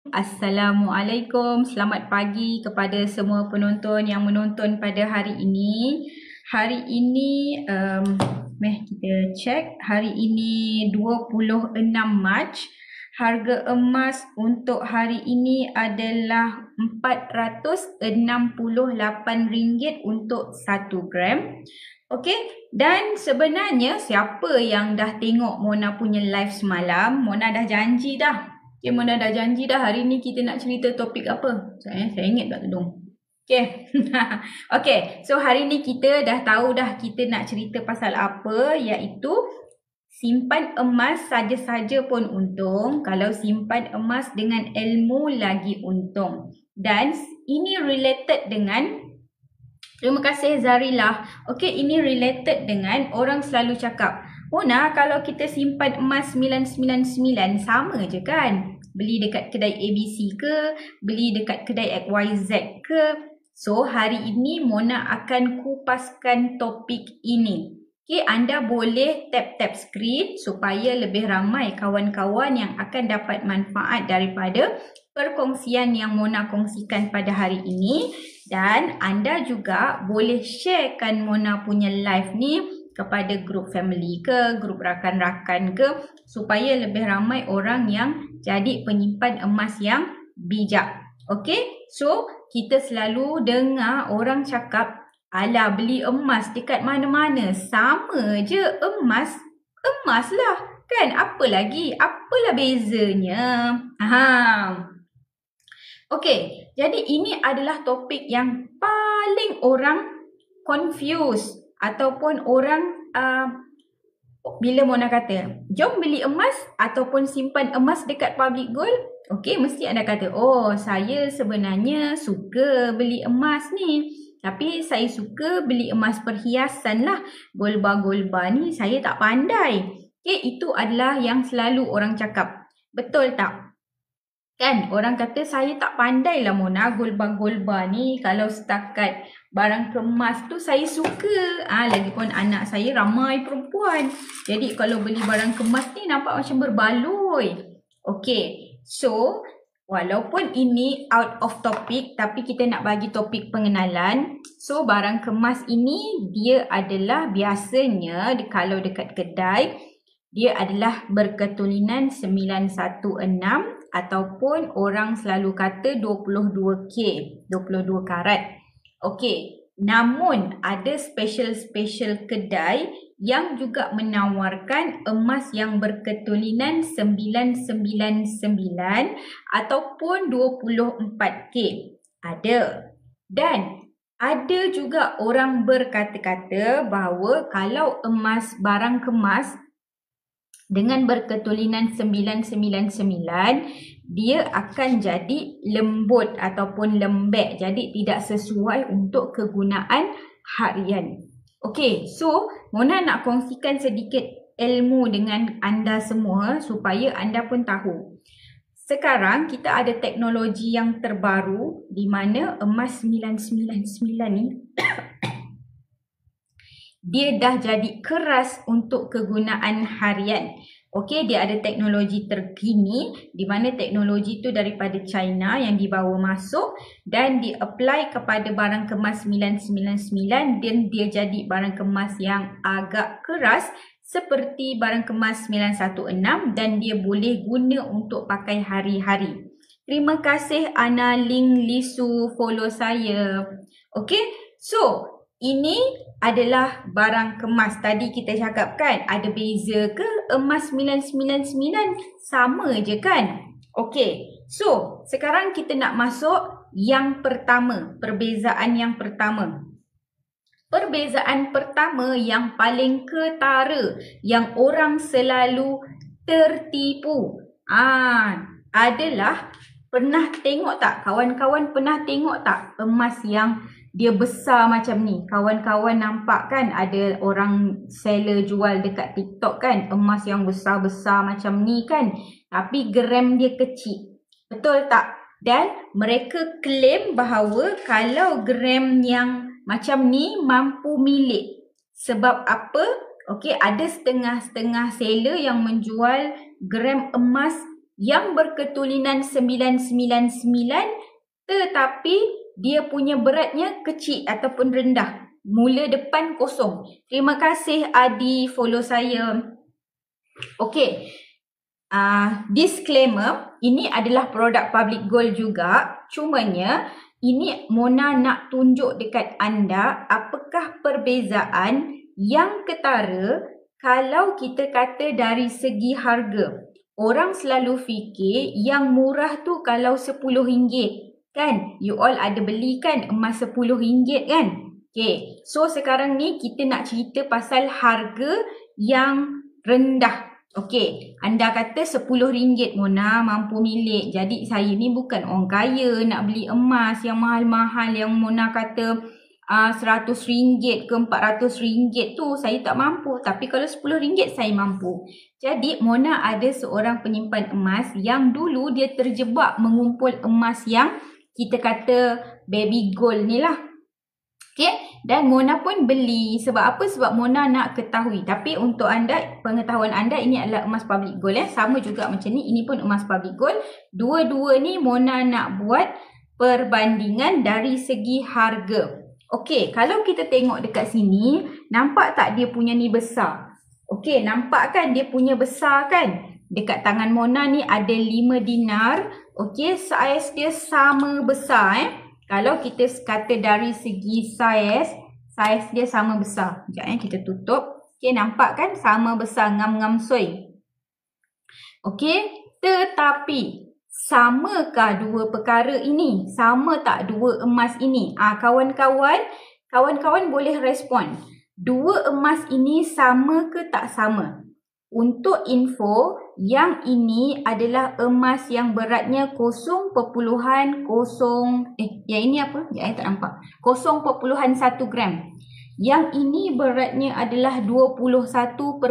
Assalamualaikum, selamat pagi kepada semua penonton yang menonton pada hari ini. Hari ini, kita check. Hari ini 26 Mac. Harga emas untuk hari ini adalah RM468 untuk 1 gram. Okey, dan sebenarnya siapa yang dah tengok Mona punya live semalam, Mona dah janji dah. Okay, Mona dah janji dah hari ni kita nak cerita topik apa. Saya ingat tak tudung. Okay. Okay, so hari ni kita dah tahu dah kita nak cerita pasal apa, iaitu simpan emas saja-saja pun untung. Kalau simpan emas dengan ilmu lagi untung. Dan ini related dengan, terima kasih Zarilah. Okay, ini related dengan orang selalu cakap, Mona, kalau kita simpan emas 999 sama je kan? Beli dekat kedai ABC ke? Beli dekat kedai XYZ ke? So, hari ini Mona akan kupaskan topik ini. Okay, anda boleh tap-tap screen supaya lebih ramai kawan-kawan yang akan dapat manfaat daripada perkongsian yang Mona kongsikan pada hari ini. Dan anda juga boleh sharekan Mona punya live ni kepada grup family ke, grup rakan-rakan ke, supaya lebih ramai orang yang jadi penyimpan emas yang bijak. Okay, so kita selalu dengar orang cakap, alah beli emas dekat mana-mana, sama je emas, emas lah kan, apa lagi, apalah bezanya. Okay, jadi ini adalah topik yang paling orang confuse ataupun orang bila Mona kata, jom beli emas ataupun simpan emas dekat public gold. Okay, mesti anda kata, oh saya sebenarnya suka beli emas ni. Tapi saya suka beli emas perhiasan lah. Golba-golba ni saya tak pandai. Okay, itu adalah yang selalu orang cakap. Betul tak? Kan, orang kata saya tak pandai lah Mona golba-golba ni. Kalau setakat barang kemas tu saya suka. Lagipun anak saya ramai perempuan. Jadi kalau beli barang kemas ni nampak macam berbaloi. Okay, so walaupun ini out of topic, tapi kita nak bagi topik pengenalan. So barang kemas ini dia adalah biasanya kalau dekat kedai, dia adalah berketulinan 916 ataupun orang selalu kata 22K, 22 karat. Okey, namun ada special kedai yang juga menawarkan emas yang berketulinan 999 ataupun 24K. Ada. Dan ada juga orang berkata-kata bahawa kalau emas barang kemas dengan berketulinan 999, dia akan jadi lembut ataupun lembek. Jadi tidak sesuai untuk kegunaan harian. Okey, so Mona nak kongsikan sedikit ilmu dengan anda semua supaya anda pun tahu. Sekarang kita ada teknologi yang terbaru di mana emas 999 ni dia dah jadi keras untuk kegunaan harian. Okey, dia ada teknologi terkini di mana teknologi tu daripada China yang dibawa masuk dan di-apply kepada barang kemas 999 dan dia jadi barang kemas yang agak keras seperti barang kemas 916 dan dia boleh guna untuk pakai hari-hari. Terima kasih Ana Ling Lisu follow saya. Okey, so ini adalah barang kemas. Tadi kita cakap kan, ada beza ke emas 999? Sama je kan? Okey, so sekarang kita nak masuk yang pertama. Perbezaan yang pertama. Perbezaan pertama yang paling ketara, yang orang selalu tertipu. Adalah, pernah tengok tak? Kawan-kawan pernah tengok tak emas yang dia besar macam ni? Kawan-kawan nampak kan ada orang seller jual dekat TikTok kan? Emas yang besar-besar macam ni kan? Tapi gram dia kecil. Betul tak? Dan mereka claim bahawa kalau gram yang macam ni mampu milik. Sebab apa? Okey, ada setengah-setengah seller yang menjual gram emas yang berketulinan 999 tetapi dia punya beratnya kecil ataupun rendah. Mula depan kosong. Terima kasih Adi follow saya. Okey. Disclaimer, ini adalah produk Public Gold juga. Cumanya ini Mona nak tunjuk dekat anda apakah perbezaan yang ketara kalau kita kata dari segi harga. Orang selalu fikir yang murah tu kalau RM10 kan. You all ada beli kan emas RM10 kan. Okay. So sekarang ni kita nak cerita pasal harga yang rendah. Okey, anda kata RM10 Mona mampu milik. Jadi saya ni bukan orang kaya nak beli emas yang mahal-mahal yang Mona kata RM100 ke RM400 tu saya tak mampu. Tapi kalau RM10 saya mampu. Jadi Mona ada seorang penyimpan emas yang dulu dia terjebak mengumpul emas yang kita kata baby gold ni lah. Okay, dan Mona pun beli. Sebab apa? Sebab Mona nak ketahui. Tapi untuk anda, pengetahuan anda, ini adalah emas public gold. Sama juga macam ni, ini pun emas public gold. Dua-dua ni Mona nak buat perbandingan dari segi harga. Okey, kalau kita tengok dekat sini, nampak tak dia punya ni besar? Okey, nampak kan dia punya besar kan? Dekat tangan Mona ni ada 5 dinar. Okey, saiz dia sama besar Kalau kita kata dari segi saiz dia sama besar. Sekejap kita tutup. Okey, nampak kan sama besar ngam-ngam soi. Okey, tetapi samakah dua perkara ini? Sama tak dua emas ini? Kawan-kawan boleh respon. Dua emas ini sama ke tak sama? Untuk info, yang ini adalah emas yang beratnya 0.0 yang ini apa? Tak nampak. 0.1 gram. Yang ini beratnya adalah 21.25.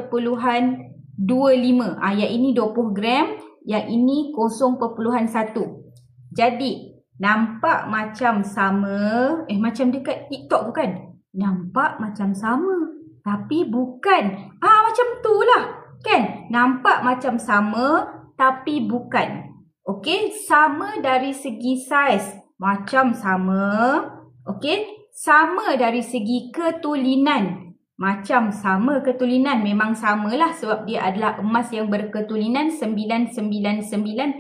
Yang ini 20 gram, yang ini 0.1. Jadi, nampak macam sama. Macam dekat TikTok bukan? Nampak macam sama. Tapi bukan. Macam tu lah. Kan? Nampak macam sama tapi bukan. Okey, sama dari segi saiz. Macam sama. Okey, sama dari segi ketulinan. Macam sama ketulinan. Memang samalah sebab dia adalah emas yang berketulinan 999.9.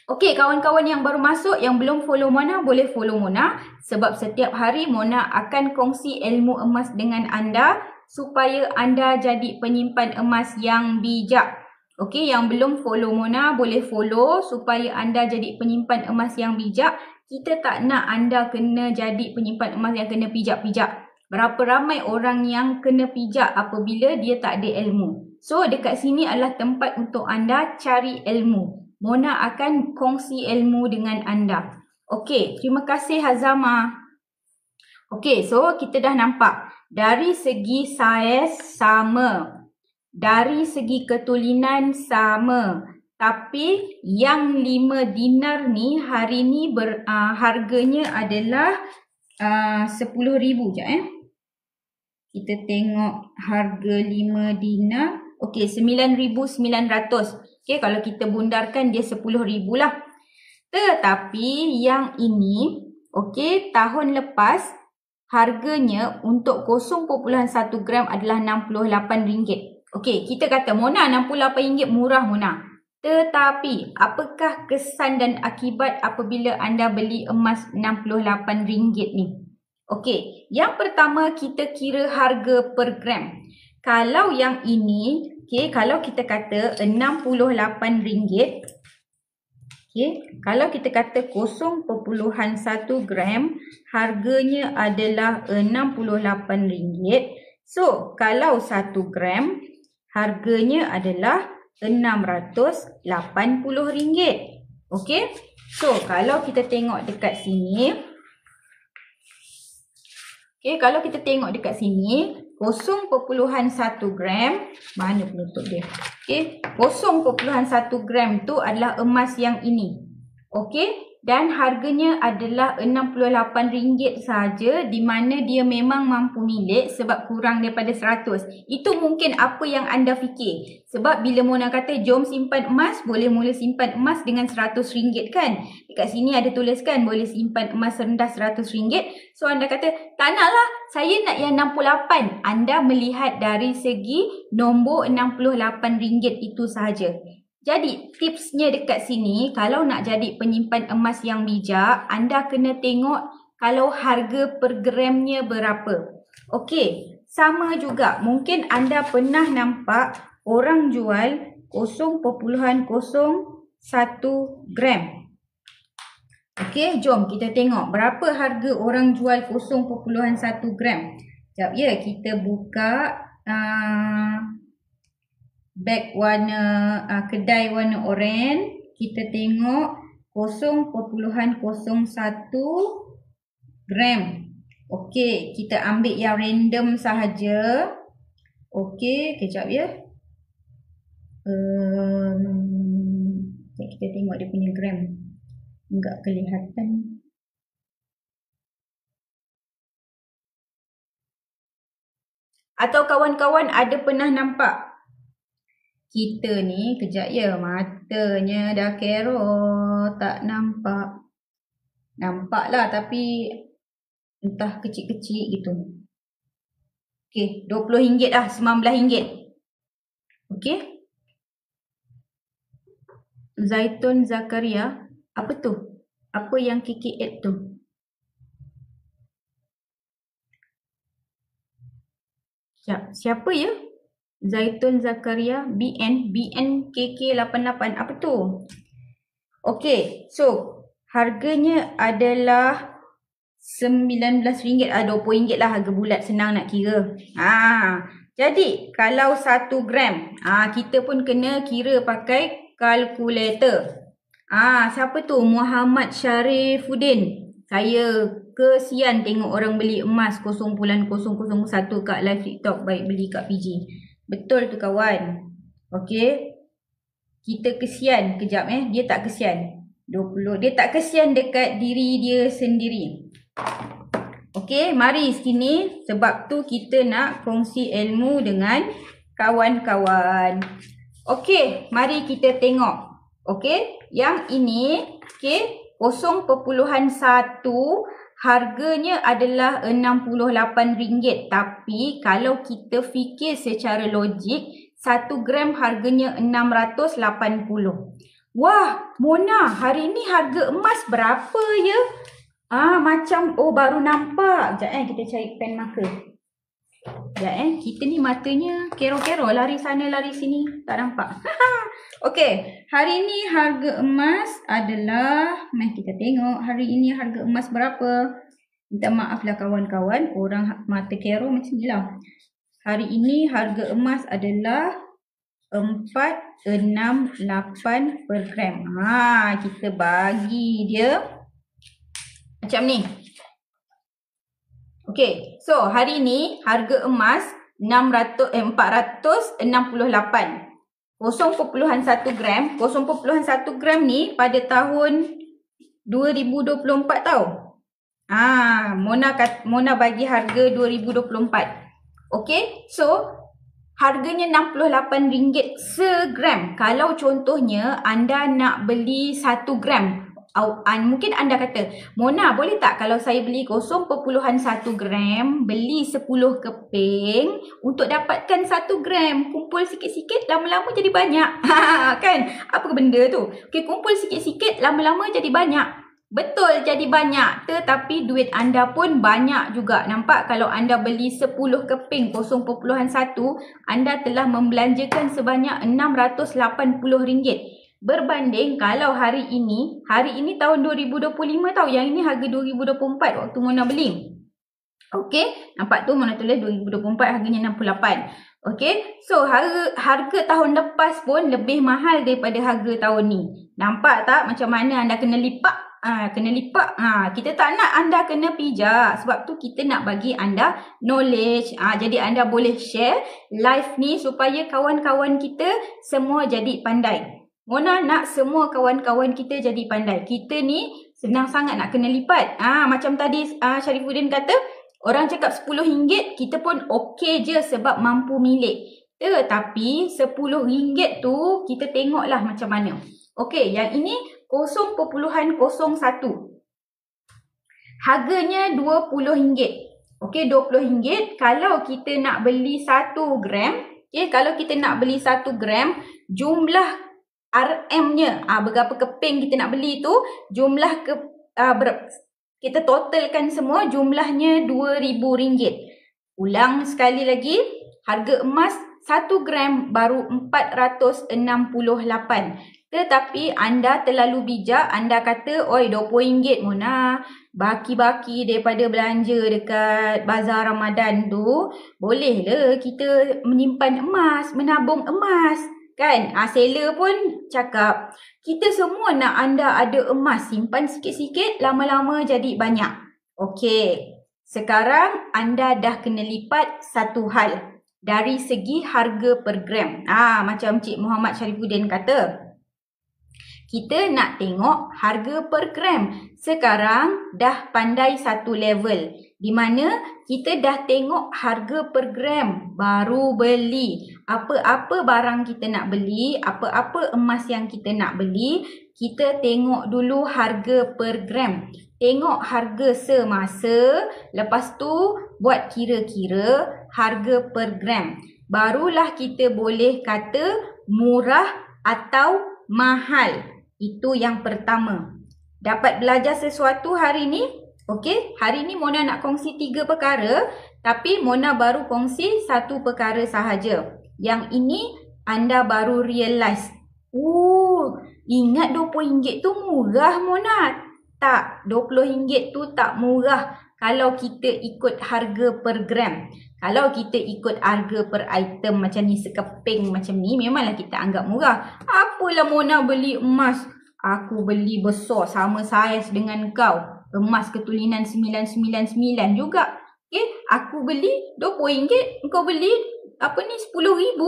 Okey, kawan-kawan yang baru masuk, yang belum follow Mona, boleh follow Mona. Sebab setiap hari Mona akan kongsi ilmu emas dengan anda supaya anda jadi penyimpan emas yang bijak. Okey, yang belum follow Mona boleh follow supaya anda jadi penyimpan emas yang bijak. Kita tak nak anda kena jadi penyimpan emas yang kena pijak-pijak. Berapa ramai orang yang kena pijak apabila dia tak ada ilmu. So, dekat sini adalah tempat untuk anda cari ilmu. Mona akan kongsi ilmu dengan anda. Okey, terima kasih Hazama. Okey, so kita dah nampak. Dari segi saiz sama. Dari segi ketulinan sama. Tapi yang 5 dinar ni hari ni harganya adalah 10,000 je Kita tengok harga 5 dinar. Okey, 9,900. Okey, kalau kita bundarkan dia 10,000 lah. Tetapi yang ini, okey, tahun lepas harganya untuk 0.1 gram adalah RM68. Okey, kita kata Mona RM68 murah Mona. Tetapi apakah kesan dan akibat apabila anda beli emas RM68 ni? Okey, yang pertama kita kira harga per gram. Kalau yang ini, okey, kalau kita kata RM68. Okay. Kalau kita kata 0.1 gram, harganya adalah RM68. So, kalau 1 gram, harganya adalah RM680. Okay. So, kalau kita tengok dekat sini. Okay, kalau kita tengok dekat sini, 0.1 gram, mana penutup dia? Okay, 0.1 gram tu adalah emas yang ini. Okay, dan harganya adalah RM68 sahaja, di mana dia memang mampu milik sebab kurang daripada 100. Itu mungkin apa yang anda fikir. Sebab bila Mona kata jom simpan emas, boleh mula simpan emas dengan RM100 kan. Dekat sini ada tuliskan boleh simpan emas rendah RM100. So anda kata tak naklah, saya nak yang 68. Anda melihat dari segi nombor RM68 itu sahaja. Jadi tipsnya dekat sini, kalau nak jadi penyimpan emas yang bijak, anda kena tengok kalau harga per gramnya berapa. Okey, sama juga. Mungkin anda pernah nampak orang jual 0.01 gram. Okey, jom kita tengok berapa harga orang jual 0.1 gram. Sekejap ya, kita buka beg warna kedai warna oranye, kita tengok 0.01 gram. Okey, kita ambil yang random sahaja. Okey, kejap ya. Kita tengok dia punya gram. Enggak kelihatan. Atau kawan-kawan ada pernah nampak kita ni, kejap ya, matanya dah kerok, tak nampak. Nampak lah tapi entah kecil-kecil gitu. Okey, RM20 lah, RM19. Okey. Zaitun Zakaria, apa tu? Apa yang Kiki add tu? Siapa ya? Zaitun Zakaria, BNKK88, apa tu? Okey, so harganya adalah RM19. RM20 lah harga bulat, senang nak kira. Jadi kalau 1 gram, kita pun kena kira pakai kalkulator. Siapa tu? Muhammad Syarifuddin. Saya kesian tengok orang beli emas 0.001 kat live TikTok, baik beli kat PG. Betul tu kawan. Okey. Kita kesian. Kejap dia tak kesian. 20. Dia tak kesian dekat diri dia sendiri. Okey, mari sini. Sebab tu kita nak kongsi ilmu dengan kawan-kawan. Okey, mari kita tengok. Okey, yang ini okey, 0.1 harganya adalah RM68. Tapi kalau kita fikir secara logik, 1 gram harganya RM680. Wah, Mona, hari ni harga emas berapa ya? Macam, baru nampak. Sekejap kita cari pen marker. Sekejap kita ni matanya kero-kero, lari sana lari sini, tak nampak. Okey, hari ni harga emas adalah, mari kita tengok hari ini harga emas berapa. Minta maaf lah kawan-kawan, orang mata kero macam ni lah. Hari ini harga emas adalah 468 per gram. Kita bagi dia macam ni. Okey, so hari ni harga emas 468. 0.1 gram. 0.1 gram ni pada tahun 2024 tau. Mona bagi harga 2024. Okey, so harganya RM68 segram. Kalau contohnya anda nak beli 1 gram. Mungkin anda kata, Mona boleh tak kalau saya beli 0.1 gram, beli 10 keping untuk dapatkan 1 gram. Kumpul sikit-sikit, lama-lama jadi banyak. Kan? Apa benda tu? Okay, kumpul sikit-sikit, lama-lama jadi banyak. Betul, jadi banyak. Tetapi duit anda pun banyak juga. Nampak kalau anda beli 10 keping 0.1, anda telah membelanjakan sebanyak RM680. Berbanding kalau hari ini tahun 2025 tau. Yang ini harga 2024 waktu Mona beli. Okey, nampak tu Mona tulis 2024 harganya 68. Okey, so harga tahun lepas pun lebih mahal daripada harga tahun ni. Nampak tak macam mana anda kena lipat? Kena lipat. Kita tak nak anda kena pijak. Sebab tu kita nak bagi anda knowledge. Jadi anda boleh share live ni supaya kawan-kawan kita semua jadi pandai. Mona nak semua kawan-kawan kita jadi pandai. Kita ni Senang sangat nak kena lipat. Macam tadi Syarifuddin kata, orang cakap RM10, kita pun okey je sebab mampu milik. Tetapi RM10 tu kita tengoklah macam mana. Okey, yang ini 0.01. Harganya RM20. Okey, RM20. Kalau kita nak beli 1 gram, kalau kita nak beli 1 gram, jumlah RM-nya, berapa keping kita nak beli tu, jumlah kita totalkan semua, jumlahnya RM2,000. Ulang sekali lagi, harga emas 1 gram baru RM468. Tetapi anda terlalu bijak, anda kata, oi RM20 Mona, baki-baki daripada belanja dekat bazar Ramadan tu, boleh le kita menyimpan emas, menabung emas. Kan? Seller pun cakap, kita semua nak anda ada emas, simpan sikit-sikit, lama-lama jadi banyak. Okey, sekarang anda dah kena lipat satu hal dari segi harga per gram. Macam Cik Muhammad Syarifuddin kata, kita nak tengok harga per gram. Sekarang dah pandai satu level, di mana kita dah tengok harga per gram, baru beli. Apa-apa barang kita nak beli, apa-apa emas yang kita nak beli, kita tengok dulu harga per gram. Tengok harga semasa, lepas tu buat kira-kira harga per gram. Barulah kita boleh kata murah atau mahal. Itu yang pertama. Dapat belajar sesuatu hari ni? Okey, hari ni Mona nak kongsi 3 perkara, tapi Mona baru kongsi 1 perkara sahaja. Yang ini anda baru realize. Ingat RM20 tu murah Mona. Tak, RM20 tu tak murah kalau kita ikut harga per gram. Kalau kita ikut harga per item macam ni, sekeping macam ni, memanglah kita anggap murah. Apalah Mona beli emas, aku beli besar sama saiz dengan kau. Emas ketulinan 999 juga. Aku beli RM20, kau beli RM10,000.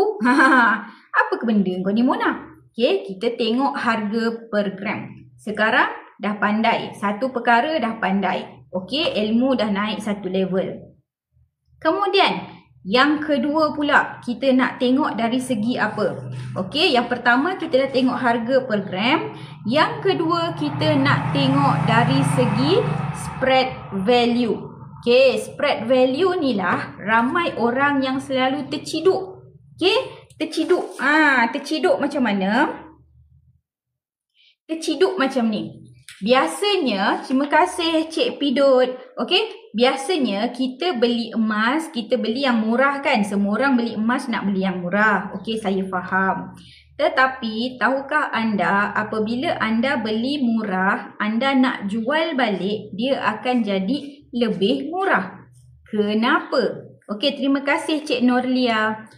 Apa ke benda kau ni Mona? Kita tengok harga per gram. Sekarang dah pandai. Satu perkara dah pandai. Ilmu dah naik satu level. Kemudian, yang kedua pula, kita nak tengok dari segi apa? Yang pertama kita dah tengok harga per gram. Yang kedua kita nak tengok dari segi spread value. Spread value ni lah ramai orang yang selalu terciduk. Terciduk. Terciduk macam mana? Terciduk macam ni. Biasanya, terima kasih Cik Pidot. Biasanya kita beli emas, kita beli yang murah kan? Semua orang beli emas nak beli yang murah. Saya faham. Tetapi, tahukah anda apabila anda beli murah, anda nak jual balik, dia akan jadi lebih murah. Kenapa? Terima kasih Cik Norlia.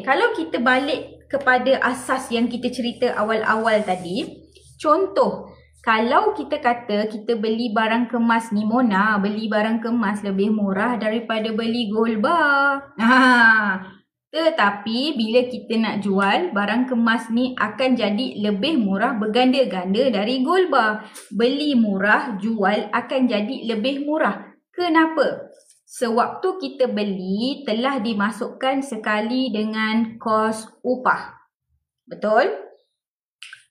Kalau kita balik kepada asas yang kita cerita awal-awal tadi, contoh, kalau kita kata kita beli barang kemas ni Mona, beli barang kemas lebih murah daripada beli gold bar. Tetapi bila kita nak jual, barang kemas ni akan jadi lebih murah berganda-ganda dari gold bar. Beli murah, jual akan jadi lebih murah. Kenapa? Sewaktu kita beli telah dimasukkan sekali dengan kos upah. Betul?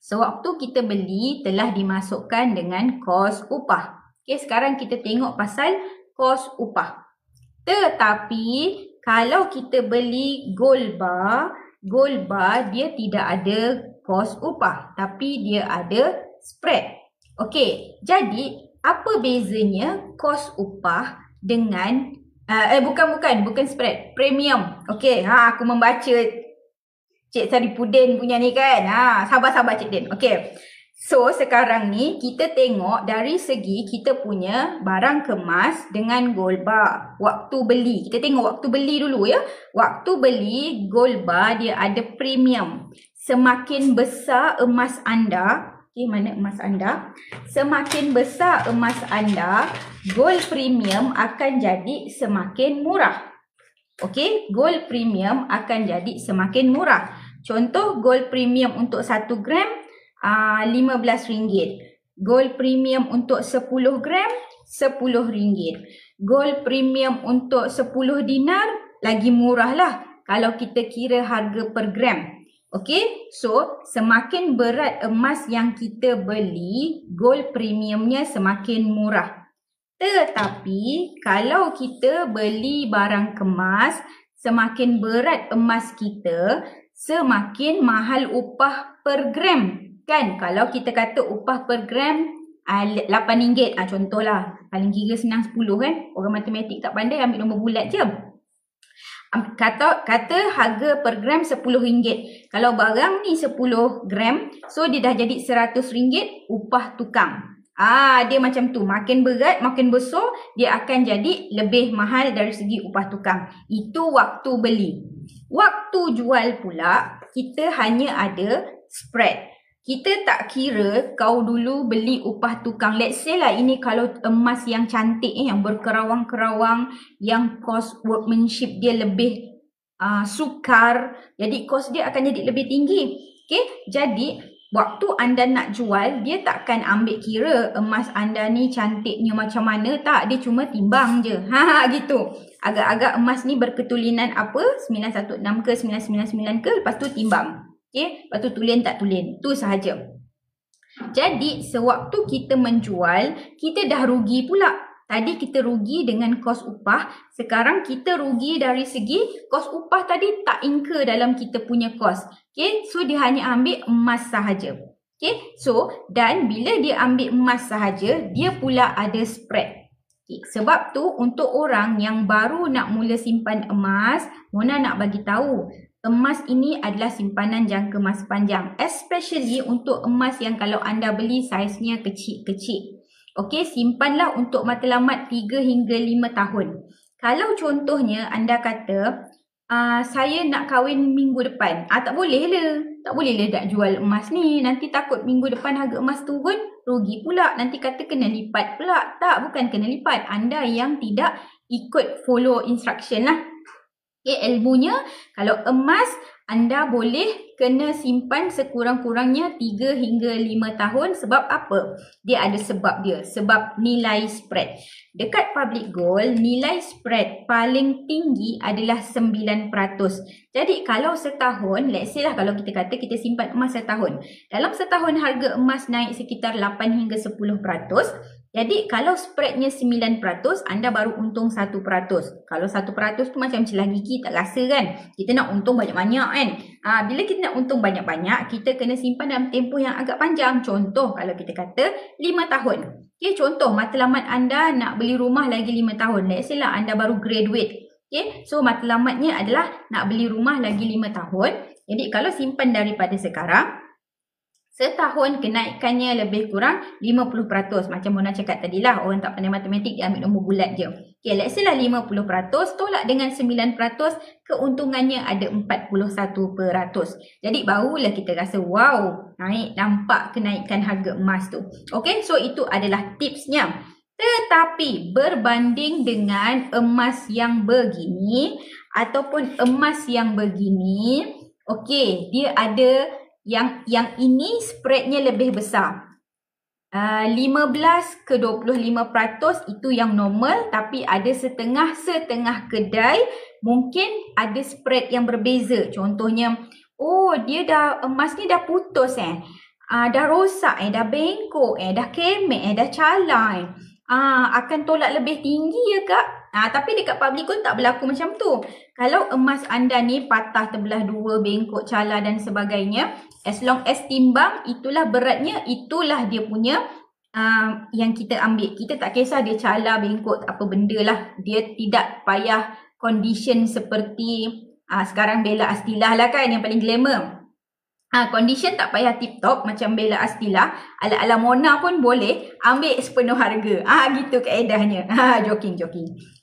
Sewaktu kita beli telah dimasukkan dengan kos upah. Sekarang kita tengok pasal kos upah. Tetapi kalau kita beli gold bar dia tidak ada kos upah, tapi dia ada spread. Jadi apa bezanya kos upah dengan bukan spread, premium. Aku membaca Cik Syarifuddin punya ni kan. Sabar-sabar Cik Din. So, sekarang ni kita tengok dari segi kita punya barang kemas dengan gold bar. Waktu beli. Kita tengok waktu beli dulu ya. Waktu beli gold bar dia ada premium. Semakin besar emas anda, mana emas anda? Semakin besar emas anda, gold premium akan jadi semakin murah. Gold premium akan jadi semakin murah. Contoh gold premium untuk 1 gram RM15. Gold premium untuk 10 gram, RM10. Gold premium untuk 10 dinar, lagi murah lah kalau kita kira harga per gram. Okey, so semakin berat emas yang kita beli, gold premiumnya semakin murah. Tetapi kalau kita beli barang kemas, semakin berat emas kita, semakin mahal upah per gram. Kan kalau kita kata upah per gram RM8, contohlah, paling kira senang 10 kan. Orang matematik tak pandai ambil nombor bulat je. Kata harga per gram RM10. Kalau barang ni 10 gram, so dia dah jadi RM100 upah tukang. Dia macam tu, makin berat, makin besar, dia akan jadi lebih mahal dari segi upah tukang. Itu waktu beli. Waktu jual pula, kita hanya ada spread. Kita tak kira kau dulu beli upah tukang. Let's say lah ini kalau emas yang cantik, yang berkerawang-kerawang, yang cost workmanship dia lebih sukar. Jadi cost dia akan jadi lebih tinggi. Okay? Jadi waktu anda nak jual, dia takkan ambil kira emas anda ni cantiknya macam mana. Tak, dia cuma timbang je. Gitu. Agak-agak emas ni berketulinan apa? 916 ke 999 ke, lepas tu timbang. Okay, lepas tu tulen tak tulen. Tu sahaja. Jadi, sewaktu kita menjual, kita dah rugi pula. Tadi kita rugi dengan kos upah. Sekarang kita rugi dari segi kos upah tadi tak incur dalam kita punya kos. Okay, so dia hanya ambil emas sahaja. Okay, so dan bila dia ambil emas sahaja, dia pula ada spread. Okay, sebab tu untuk orang yang baru nak mula simpan emas, Mona nak bagi tahu. Emas ini adalah simpanan jangka masa panjang. Especially untuk emas yang kalau anda beli saiznya kecil-kecil. Okey, simpanlah untuk matlamat 3 hingga 5 tahun. Kalau contohnya anda kata, saya nak kahwin minggu depan. Tak boleh lah. Tak boleh lah nak jual emas ni. Nanti takut minggu depan harga emas turun, rugi pula. Nanti kata kena lipat pula. Tak, bukan kena lipat. Anda yang tidak ikut follow instruction lah. Okay, ilmunya kalau emas anda boleh kena simpan sekurang-kurangnya 3 hingga 5 tahun. Sebab apa? Dia ada sebab dia. Sebab nilai spread. Dekat public gold, nilai spread paling tinggi adalah 9%. Jadi kalau setahun, let's say lah kalau kita kata kita simpan emas setahun. Dalam setahun harga emas naik sekitar 8 hingga 10%. Jadi kalau spreadnya 9%, anda baru untung 1%. Kalau 1% tu macam celah gigi, tak rasa kan? Kita nak untung banyak-banyak kan? Bila kita nak untung banyak-banyak, kita kena simpan dalam tempoh yang agak panjang. Contoh kalau kita kata 5 tahun. Okay, contoh matlamat anda nak beli rumah lagi 5 tahun. Let's say lah anda baru graduate. Okay, so matlamatnya adalah nak beli rumah lagi 5 tahun. Jadi kalau simpan daripada sekarang, setahun kenaikannya lebih kurang 50%. Macam Mona cakap tadi lah, orang tak pandai matematik, dia ambil nombor bulat je. Okay, let's say lah 50%, tolak dengan 9%, keuntungannya ada 41%. Jadi barulah kita rasa, wow, nampak kenaikan harga emas tu. Okay, so itu adalah tipsnya. Tetapi berbanding dengan emas yang begini, ataupun emas yang begini, okay, dia ada yang ini spreadnya lebih besar. 15 ke 25% itu yang normal, tapi ada setengah kedai mungkin ada spread yang berbeza. Contohnya, dia dah emas ni dah putus dah rosak dah bengkok dah kemek dah calar akan tolak lebih tinggi ya kak. Tapi dekat public gold tak berlaku macam tu. Kalau emas anda ni patah terbelah dua, bengkok, calar dan sebagainya, as long as timbang, itulah beratnya, itulah dia punya yang kita ambil. Kita tak kisah dia calar, bengkok, apa benda lah. Dia tidak payah condition seperti sekarang Bella Astilah lah kan, yang paling glamour. Condition tak payah tip top macam Bella Astilah. Ala-ala Mona pun boleh ambil sepenuh harga. Gitu kaedahnya. Joking.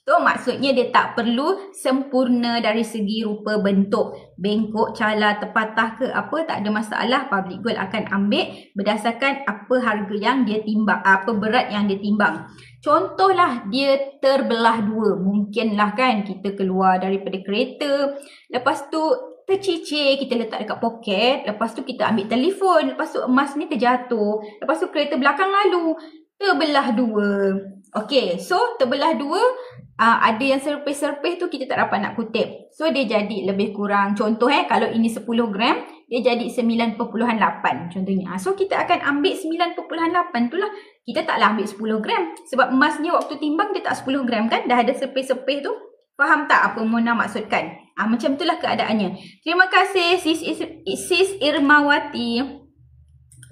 So maksudnya dia tak perlu sempurna dari segi rupa bentuk. Bengkok, calar, terpatah ke apa, tak ada masalah. Public gold akan ambil berdasarkan apa harga yang dia timbang, apa berat yang dia timbang. Contohlah dia terbelah dua. Mungkinlah kan kita keluar daripada kereta. Lepas tu tercicir, kita letak dekat poket, lepas tu kita ambil telefon, lepas tu emas ni terjatuh, lepas tu kereta belakang lalu, terbelah dua. Okey, so terbelah dua, ada yang serpih-serpih tu kita tak dapat nak kutip. So dia jadi lebih kurang, contoh kalau ini 10 gram, dia jadi 9.8 contohnya. So kita akan ambil 9.8 tu lah. Kita taklah ambil 10 gram. Sebab emas ni waktu timbang dia tak 10 gram kan, dah ada serpih-serpih tu. Faham tak apa Mona maksudkan? Macam itulah keadaannya. Terima kasih Sis Irmawati.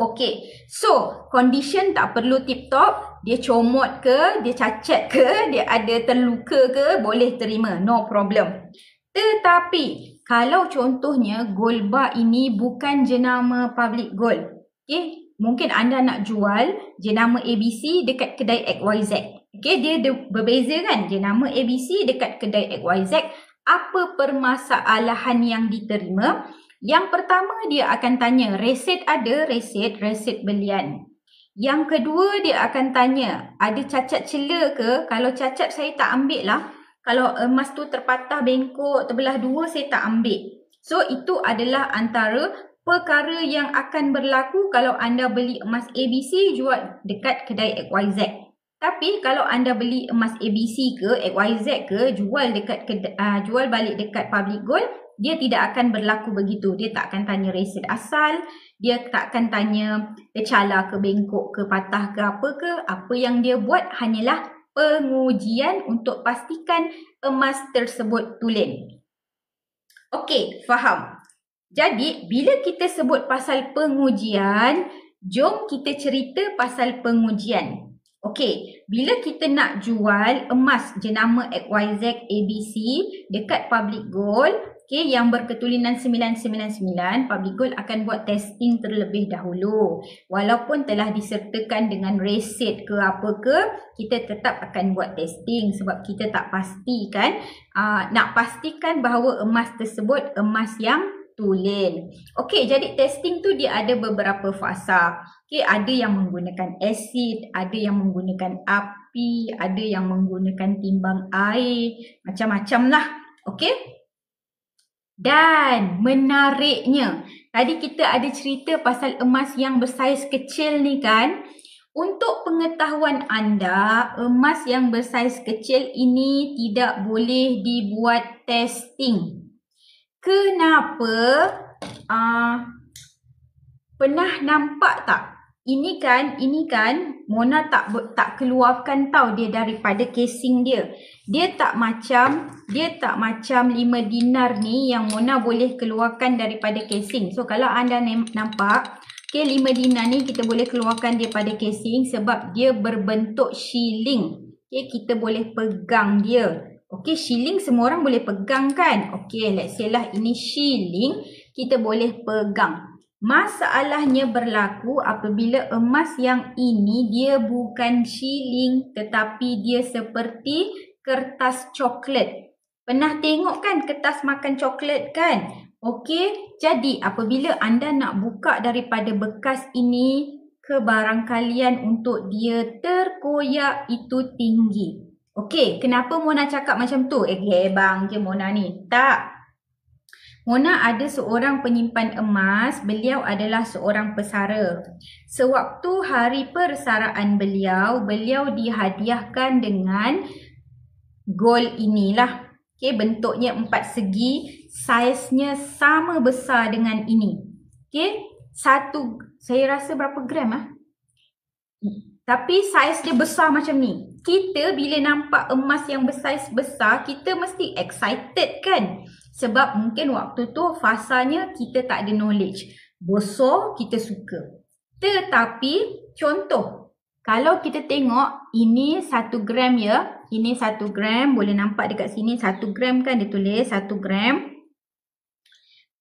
Okey, so condition tak perlu tip-top. Dia comot ke, dia cacat ke, dia ada terluka ke, boleh terima. No problem. Tetapi, kalau contohnya gold bar ini bukan jenama public gold. Okay, mungkin anda nak jual jenama ABC dekat kedai XYZ. Okay, dia berbeza kan? Jenama ABC dekat kedai XYZ. Apa permasalahan yang diterima? Yang pertama dia akan tanya, resit ada? Resit belian. Yang kedua dia akan tanya, ada cacat cela ke? Kalau cacat saya tak ambil lah. Kalau emas tu terpatah bengkok, terbelah dua, saya tak ambil. So itu adalah antara perkara yang akan berlaku kalau anda beli emas ABC jual dekat kedai XYZ. Tapi kalau anda beli emas ABC ke XYZ ke jual balik dekat public gold, dia tidak akan berlaku begitu. Dia tak akan tanya resit asal, dia tak akan tanya tercala ke bengkok ke patah ke apa ke. Apa yang dia buat hanyalah pengujian untuk pastikan emas tersebut tulen. Okey, faham? Jadi, bila kita sebut pasal pengujian, jom kita cerita pasal pengujian. Okey, bila kita nak jual emas jenama XYZ ABC dekat public gold, okay, yang berketulinan 999, public gold akan buat testing terlebih dahulu. Walaupun telah disertakan dengan resit ke apa ke, kita tetap akan buat testing sebab kita tak pastikan, nak pastikan bahawa emas tersebut emas yang tulen. Okey, jadi testing tu dia ada beberapa fasa. Okey, ada yang menggunakan asid, ada yang menggunakan api, ada yang menggunakan timbang air, macam-macam lah. Okey? Dan menariknya, tadi kita ada cerita pasal emas yang bersaiz kecil ni kan. Untuk pengetahuan anda, emas yang bersaiz kecil ini tidak boleh dibuat testing. Kenapa? Pernah nampak tak? Ini kan Mona tak keluarkan tau dia daripada casing dia. Dia tak macam 5 dinar ni yang Mona boleh keluarkan daripada casing. So kalau anda nampak, okay, 5 dinar ni kita boleh keluarkan daripada casing sebab dia berbentuk shilling. Okay, kita boleh pegang dia. Okay, shilling semua orang boleh pegang kan? Okay, let's say lah ini shilling, kita boleh pegang. Masalahnya berlaku apabila emas yang ini dia bukan shilling tetapi dia seperti kertas coklat. Pernah tengok kan kertas makan coklat kan? Okey, jadi apabila anda nak buka daripada bekas ini ke barang kalian untuk dia terkoyak itu tinggi. Okey, kenapa Mona cakap macam tu? Bang je Mona ni. Tak. Mona ada seorang penyimpan emas, beliau adalah seorang pesara. Sewaktu hari persaraan beliau dihadiahkan dengan gold inilah. Okey, bentuknya 4 segi, saiznya sama besar dengan ini. Okey, saya rasa berapa gram Tapi saiz dia besar macam ni. Kita bila nampak emas yang bersaiz besar, kita mesti excited kan? Sebab mungkin waktu tu fasanya kita tak ada knowledge. Besar kita suka. Tetapi contoh, kalau kita tengok ini 1 gram ya. Ini 1 gram, boleh nampak dekat sini 1 gram kan dia tulis 1 gram.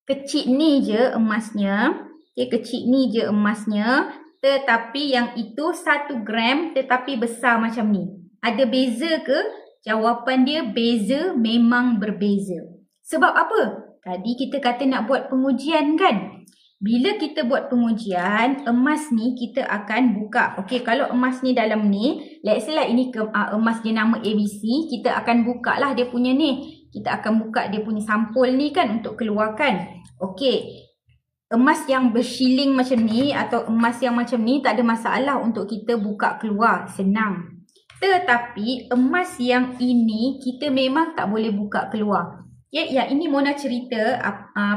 Kecil ni je emasnya. Okay, kecil ni je emasnya. Tetapi yang itu 1 gram tetapi besar macam ni. Ada beza ke? Jawapan dia beza, memang berbeza. Sebab apa? Tadi kita kata nak buat pengujian kan? Bila kita buat pengujian, emas ni kita akan buka. Okey, kalau emas ni dalam ni, let's say lah ini emas jenama ABC, kita akan buka lah dia punya ni. kita akan buka dia punya sampul ni kan untuk keluarkan. Okey. Emas yang bershilling macam ni atau emas yang macam ni tak ada masalah untuk kita buka keluar, senang. Tetapi emas yang ini kita memang tak boleh buka keluar. Okay, yang ini Mona cerita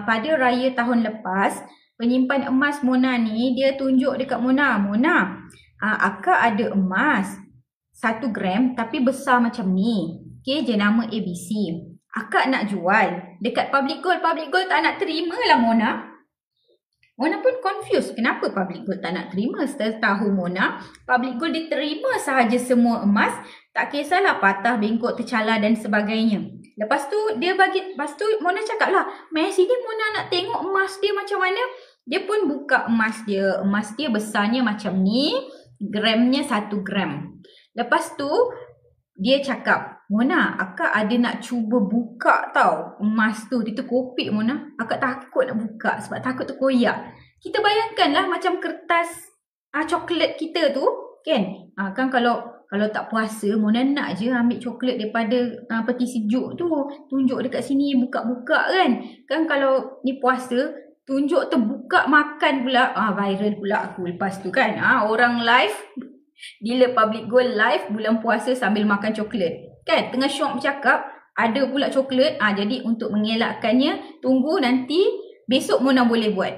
pada raya tahun lepas, penyimpan emas Mona ni dia tunjuk dekat Mona, akak ada emas 1 gram tapi besar macam ni. Okay, jenama ABC. Akak nak jual dekat Public Gold. Public Gold tak nak terima lah Mona. Mona pun confused. Kenapa Public Gold tak nak terima? Setelah tahu Mona, Public Gold dia terima sahaja semua emas. Tak kisahlah patah, bengkok, tercalar dan sebagainya. Lepas tu Mona cakap lah, "Mai sini Mona nak tengok emas dia macam mana." Dia pun buka emas dia. Emas dia besarnya macam ni. Gramnya 1 gram. Lepas tu dia cakap, "Mona, akak ada nak cuba buka tau emas tu." Dia terkopik Mona. Akak takut nak buka sebab takut terkoyak. Kita bayangkanlah macam kertas coklat kita tu kan. Kan kalau tak puasa, Mona nak je ambil coklat daripada peti sejuk tu. Tunjuk dekat sini buka-buka kan. Kan kalau ni puasa, tunjuk terbuka makan pula. Viral pula aku lepas tu kan. Orang live. Bila Public Gold live bulan puasa sambil makan coklat. Kan tengah syok bercakap ada pula coklat. Jadi untuk mengelakkannya, tunggu nanti besok Mona boleh buat.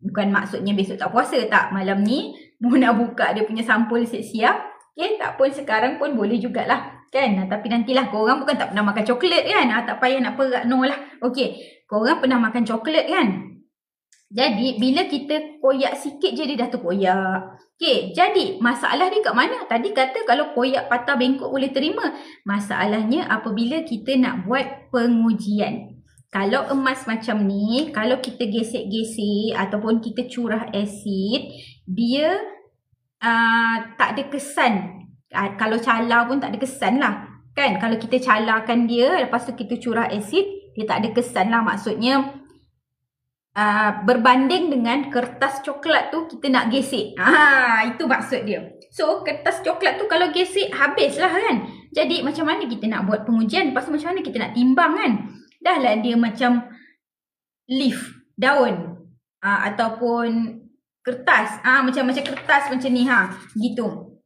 Bukan maksudnya besok tak puasa, tak. Malam ni Mona buka dia punya sampul siap-siap. Okay, tak pun sekarang pun boleh jugalah. Kan, tapi nantilah korang bukan tak pernah makan coklat kan. Tak payah nak perak, no lah. Okay, korang pernah makan coklat kan. Jadi bila kita koyak sikit je dia dah terkoyak. Okay, jadi masalah dia kat mana? Tadi kata kalau koyak patah bengkok boleh terima. Masalahnya apabila kita nak buat pengujian. Kalau emas macam ni, kalau kita gesek-gesek ataupun kita curah asid, dia tak ada kesan. Kalau calar pun tak ada kesan lah. Kan, kalau kita calarkan dia, lepas tu kita curah asid, dia tak ada kesan lah. Maksudnya, berbanding dengan kertas coklat tu kita nak gesek. Itu maksud dia. So kertas coklat tu kalau gesek habislah kan. Jadi macam mana kita nak buat pengujian? Lepas tu macam mana kita nak timbang kan? Dah lah dia macam leaf, daun, ataupun kertas. Macam kertas macam ni gitu.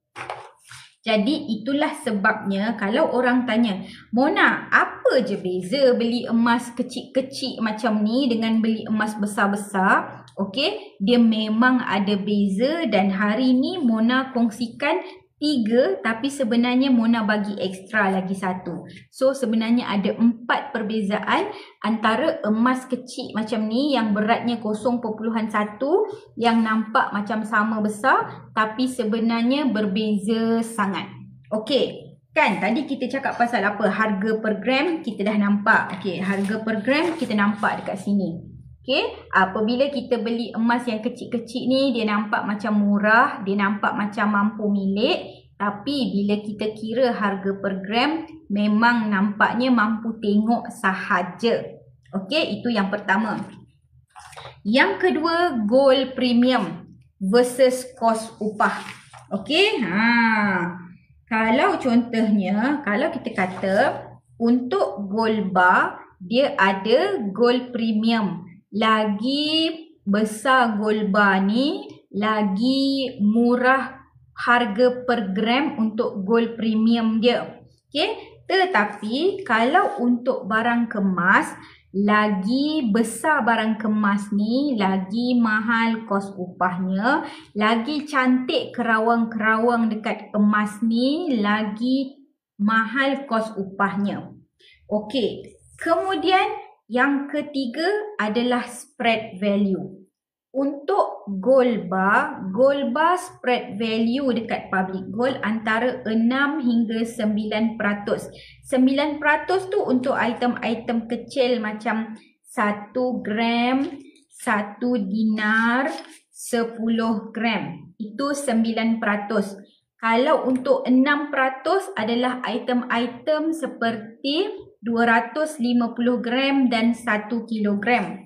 Jadi itulah sebabnya kalau orang tanya, "Mona, apa je beza beli emas kecil-kecil macam ni dengan beli emas besar-besar?" Okey, dia memang ada beza dan hari ni Mona kongsikan 3 tapi sebenarnya Mona bagi ekstra lagi 1. So sebenarnya ada 4 perbezaan antara emas kecil macam ni yang beratnya 0.1 yang nampak macam sama besar tapi sebenarnya berbeza sangat. Okey, kan tadi kita cakap pasal apa? Harga per gram kita dah nampak. Okey, harga per gram kita nampak dekat sini. Okay, apabila kita beli emas yang kecil-kecil ni, dia nampak macam murah, dia nampak macam mampu milik. Tapi bila kita kira harga per gram, memang nampaknya mampu tengok sahaja. Okay, itu yang pertama. Yang kedua, gold premium versus kos upah. Okay, kalau contohnya, kalau kita kata untuk gold bar, dia ada gold premium. Lagi besar gold bar ni, lagi murah harga per gram untuk gold premium dia. Okay? Tetapi kalau untuk barang kemas, lagi besar barang kemas ni, lagi mahal kos upahnya, lagi cantik kerawang-kerawang dekat emas ni, lagi mahal kos upahnya. Okey, kemudian yang ketiga adalah spread value. Untuk gold bar spread value dekat Public Gold antara 6 hingga 9%. 9% tu untuk item-item kecil macam 1 gram, 1 dinar, 10 gram. Itu 9%. Kalau untuk 6% adalah item-item seperti 250 gram dan 1 kilogram.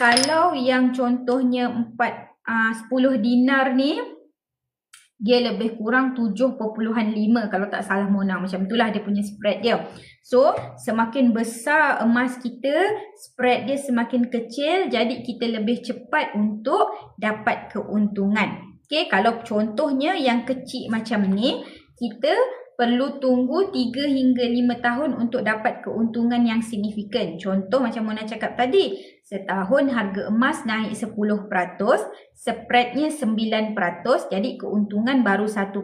Kalau yang contohnya 10 dinar ni, dia lebih kurang 7.5 kalau tak salah Mona. Macam itulah dia punya spread dia. So, semakin besar emas kita, spread dia semakin kecil. Jadi, kita lebih cepat untuk dapat keuntungan. Okay, kalau contohnya yang kecil macam ni, kita perlu tunggu 3 hingga 5 tahun untuk dapat keuntungan yang signifikan. Contoh macam Mona cakap tadi, setahun harga emas naik 10%, spreadnya 9%, jadi keuntungan baru 1%.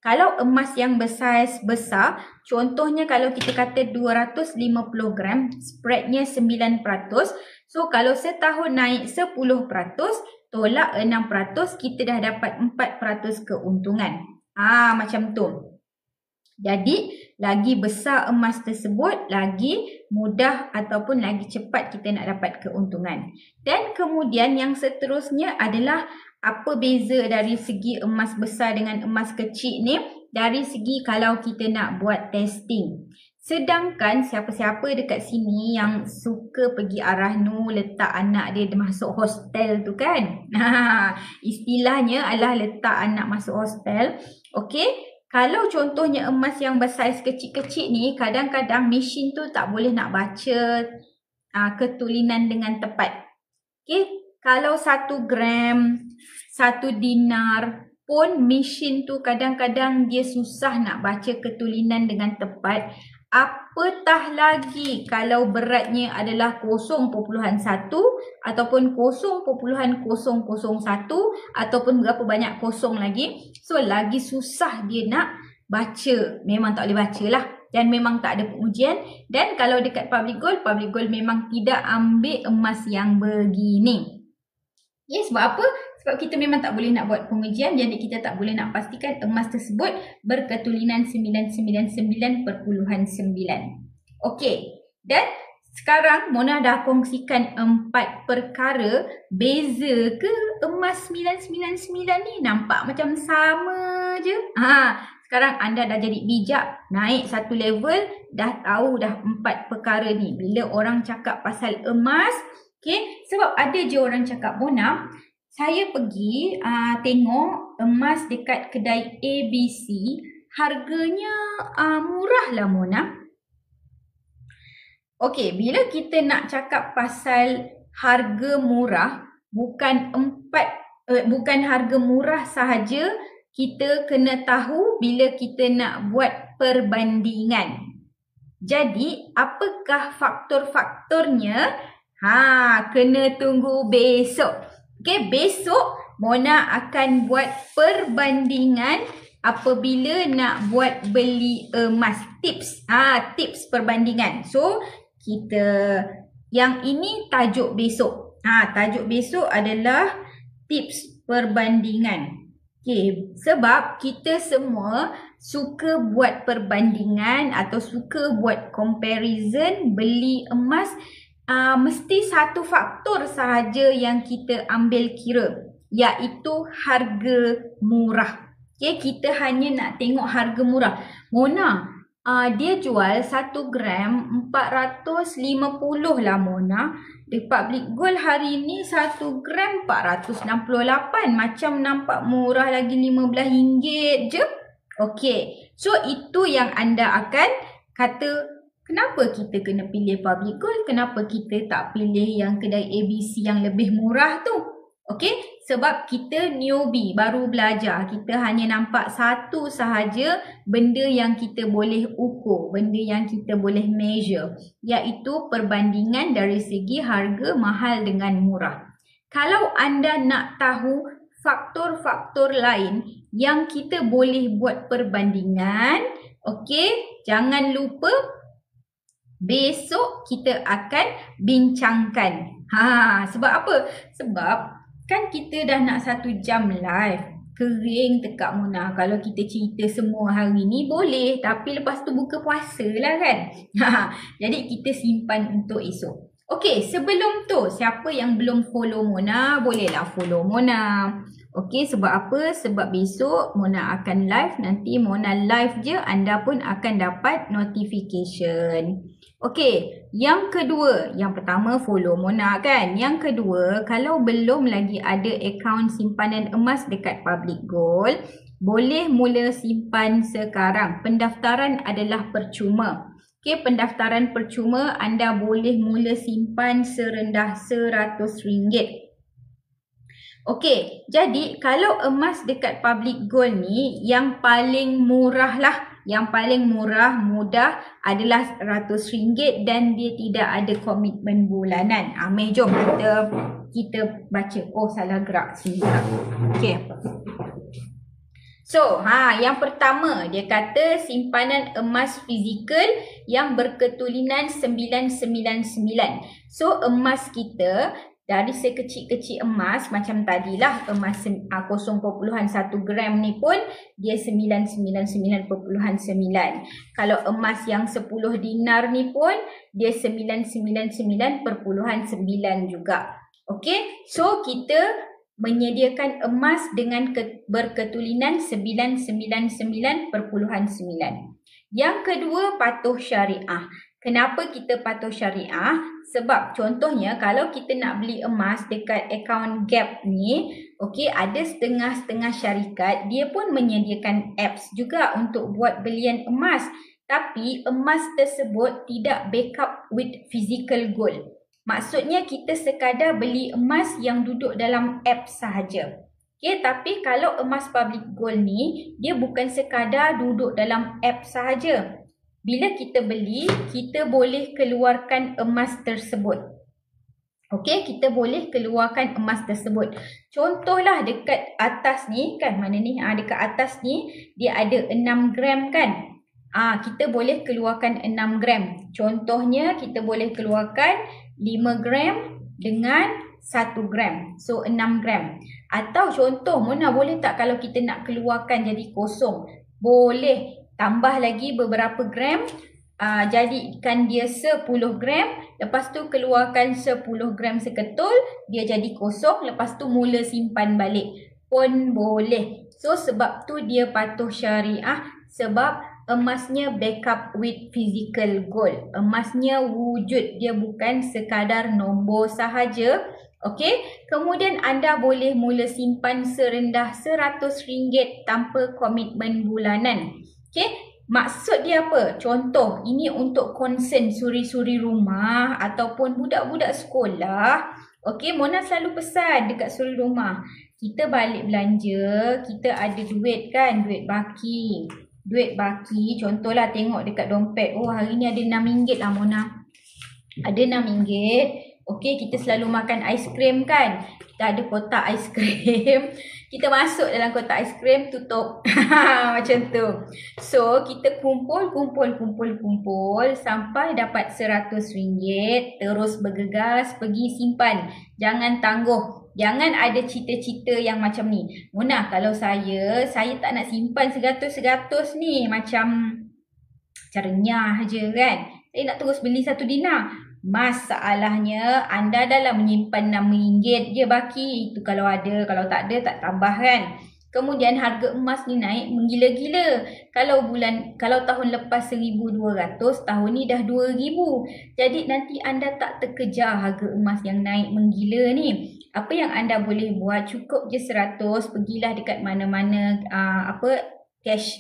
Kalau emas yang besar, contohnya kalau kita kata 250 gram, spreadnya 9%. So, kalau setahun naik 10%, tolak 6%, kita dah dapat 4% keuntungan. Macam tu. Jadi, lagi besar emas tersebut, lagi mudah ataupun lagi cepat kita nak dapat keuntungan. Dan kemudian yang seterusnya adalah apa beza dari segi emas besar dengan emas kecil ni? Dari segi kalau kita nak buat testing. Sedangkan siapa-siapa dekat sini yang suka pergi arah nu letak anak dia masuk hostel tu kan? Istilahnya adalah letak anak masuk hostel. Okey? Kalau contohnya emas yang bersaiz kecil-kecil ni, kadang-kadang mesin tu tak boleh nak baca ketulinan dengan tepat. Okay? Kalau 1 gram, 1 dinar pun mesin tu kadang-kadang dia susah nak baca ketulinan dengan tepat. Apatah lagi kalau beratnya adalah 0.1 ataupun 0.001 ataupun berapa banyak kosong lagi. So, lagi susah dia nak baca. Memang tak boleh baca lah. Dan memang tak ada pengujian. Dan kalau dekat Public Gold memang tidak ambil emas yang begini. Ya, sebab apa? Sebab kita memang tak boleh nak buat pengujian, jadi kita tak boleh nak pastikan emas tersebut berketulinan 999.9. Okey. Dan sekarang Mona dah kongsikan 4 perkara. Beza ke emas 999 ni? Nampak macam sama je. Sekarang anda dah jadi bijak, naik satu level, dah tahu dah 4 perkara ni. Bila orang cakap pasal emas, okay, sebab ada je orang cakap, Mona, saya pergi tengok emas dekat kedai ABC, harganya murah lah Mona. Okey, bila kita nak cakap pasal harga murah, bukan harga murah sahaja, kita kena tahu bila kita nak buat perbandingan. Jadi, apakah faktor-faktornya? Kena tunggu besok. Okey, besok Mona akan buat perbandingan apabila nak buat beli emas. Tips perbandingan. So, kita yang ini tajuk besok. Tajuk besok adalah tips perbandingan. Okey, sebab kita semua suka buat perbandingan atau suka buat comparison beli emas. Mesti satu faktor sahaja yang kita ambil kira, iaitu harga murah. Okay, kita hanya nak tengok harga murah. Mona, dia jual 1 gram 450 lah Mona. Di Public Gold hari ni 1 gram 468. Macam nampak murah lagi RM15 je. Okay, so itu yang anda akan kata, kenapa kita kena pilih Public Gold? Kenapa kita tak pilih yang kedai ABC yang lebih murah tu? Okey, sebab kita newbie, baru belajar. Kita hanya nampak satu sahaja benda yang kita boleh ukur, benda yang kita boleh measure, iaitu perbandingan dari segi harga mahal dengan murah. Kalau anda nak tahu faktor-faktor lain yang kita boleh buat perbandingan, okey, jangan lupa besok kita akan bincangkan. Sebab apa? Sebab kan kita dah nak 1 jam live. Kering tekak Mona. Kalau kita cerita semua hari ni boleh. Tapi lepas tu buka puasa lah kan. Jadi kita simpan untuk esok. Okey, sebelum tu siapa yang belum follow Mona, bolehlah follow Mona. Okey, sebab apa? Sebab besok Mona akan live. Nanti Mona live je, anda pun akan dapat notification. Okey, yang kedua, yang pertama follow Mona kan. Yang kedua, kalau belum lagi ada akaun simpanan emas dekat Public Gold, boleh mula simpan sekarang. Pendaftaran adalah percuma. Okey, pendaftaran percuma, anda boleh mula simpan serendah RM100. Okey, jadi kalau emas dekat Public Gold ni yang paling murah lah. Yang paling murah, mudah adalah RM100 dan dia tidak ada komitmen bulanan. Meh, jom kita baca. Oh, salah gerak sini. Okey. So, yang pertama dia kata simpanan emas fizikal yang berketulinan 999. So, emas kita dari sekecil-kecil emas macam tadilah emas 0.1 gram ni pun dia 999.9. Kalau emas yang 10 dinar ni pun dia 999.9 juga. Okey, so kita menyediakan emas dengan berketulinan 999.9. Yang kedua, patuh syariah. Kenapa kita patuh syariah? Sebab contohnya kalau kita nak beli emas dekat akaun Gap ni, okey, ada setengah-setengah syarikat dia pun menyediakan apps juga untuk buat belian emas. Tapi emas tersebut tidak backup with physical gold. Maksudnya kita sekadar beli emas yang duduk dalam app sahaja. Okay, tapi kalau emas Public Gold ni, dia bukan sekadar duduk dalam app sahaja. Bila kita beli, kita boleh keluarkan emas tersebut. Okey, kita boleh keluarkan emas tersebut. Contohlah dekat atas ni kan, mana ni? Dekat atas ni dia ada 6 gram kan? Kita boleh keluarkan 6 gram. Contohnya kita boleh keluarkan 5 gram dengan 1 gram. So 6 gram. Atau contoh, Mona boleh tak kalau kita nak keluarkan jadi kosong? Boleh. Tambah lagi beberapa gram, jadikan dia 10 gram. Lepas tu keluarkan 10 gram seketul, dia jadi kosong. Lepas tu mula simpan balik pun boleh. So sebab tu dia patuh syariah, sebab emasnya backup with physical gold. Emasnya wujud, dia bukan sekadar nombor sahaja. Okey, kemudian anda boleh mula simpan serendah RM100 tanpa komitmen bulanan. Okey, maksud dia apa? Contoh, ini untuk concern suri-suri rumah ataupun budak-budak sekolah. Okey, Mona selalu pesan dekat suri rumah. Kita balik belanja, kita ada duit kan, duit baki. Duit baki, contohlah tengok dekat dompet. Oh, hari ni ada RM6 lah Mona. Ada RM6. Okey, kita selalu makan aiskrim kan. Kita ada kotak aiskrim. Kita masuk dalam kotak aiskrim, tutup. Macam tu. So, kita kumpul sampai dapat RM100. Terus bergegas pergi simpan. Jangan tangguh. Jangan ada cita-cita yang macam ni. Mona, kalau saya tak nak simpan $100 ni. Macam renyah je kan. Saya nak terus beli 1 dinar. Masalahnya anda dalam menyimpan RM6 je baki. Itu kalau ada, kalau tak ada tak tambah kan. Kemudian harga emas ni naik menggila-gila. Kalau tahun lepas 1,200, tahun ni dah 2,000. Jadi nanti anda tak terkejar harga emas yang naik menggila ni. Apa yang anda boleh buat, cukup je 100, pergilah dekat mana-mana cash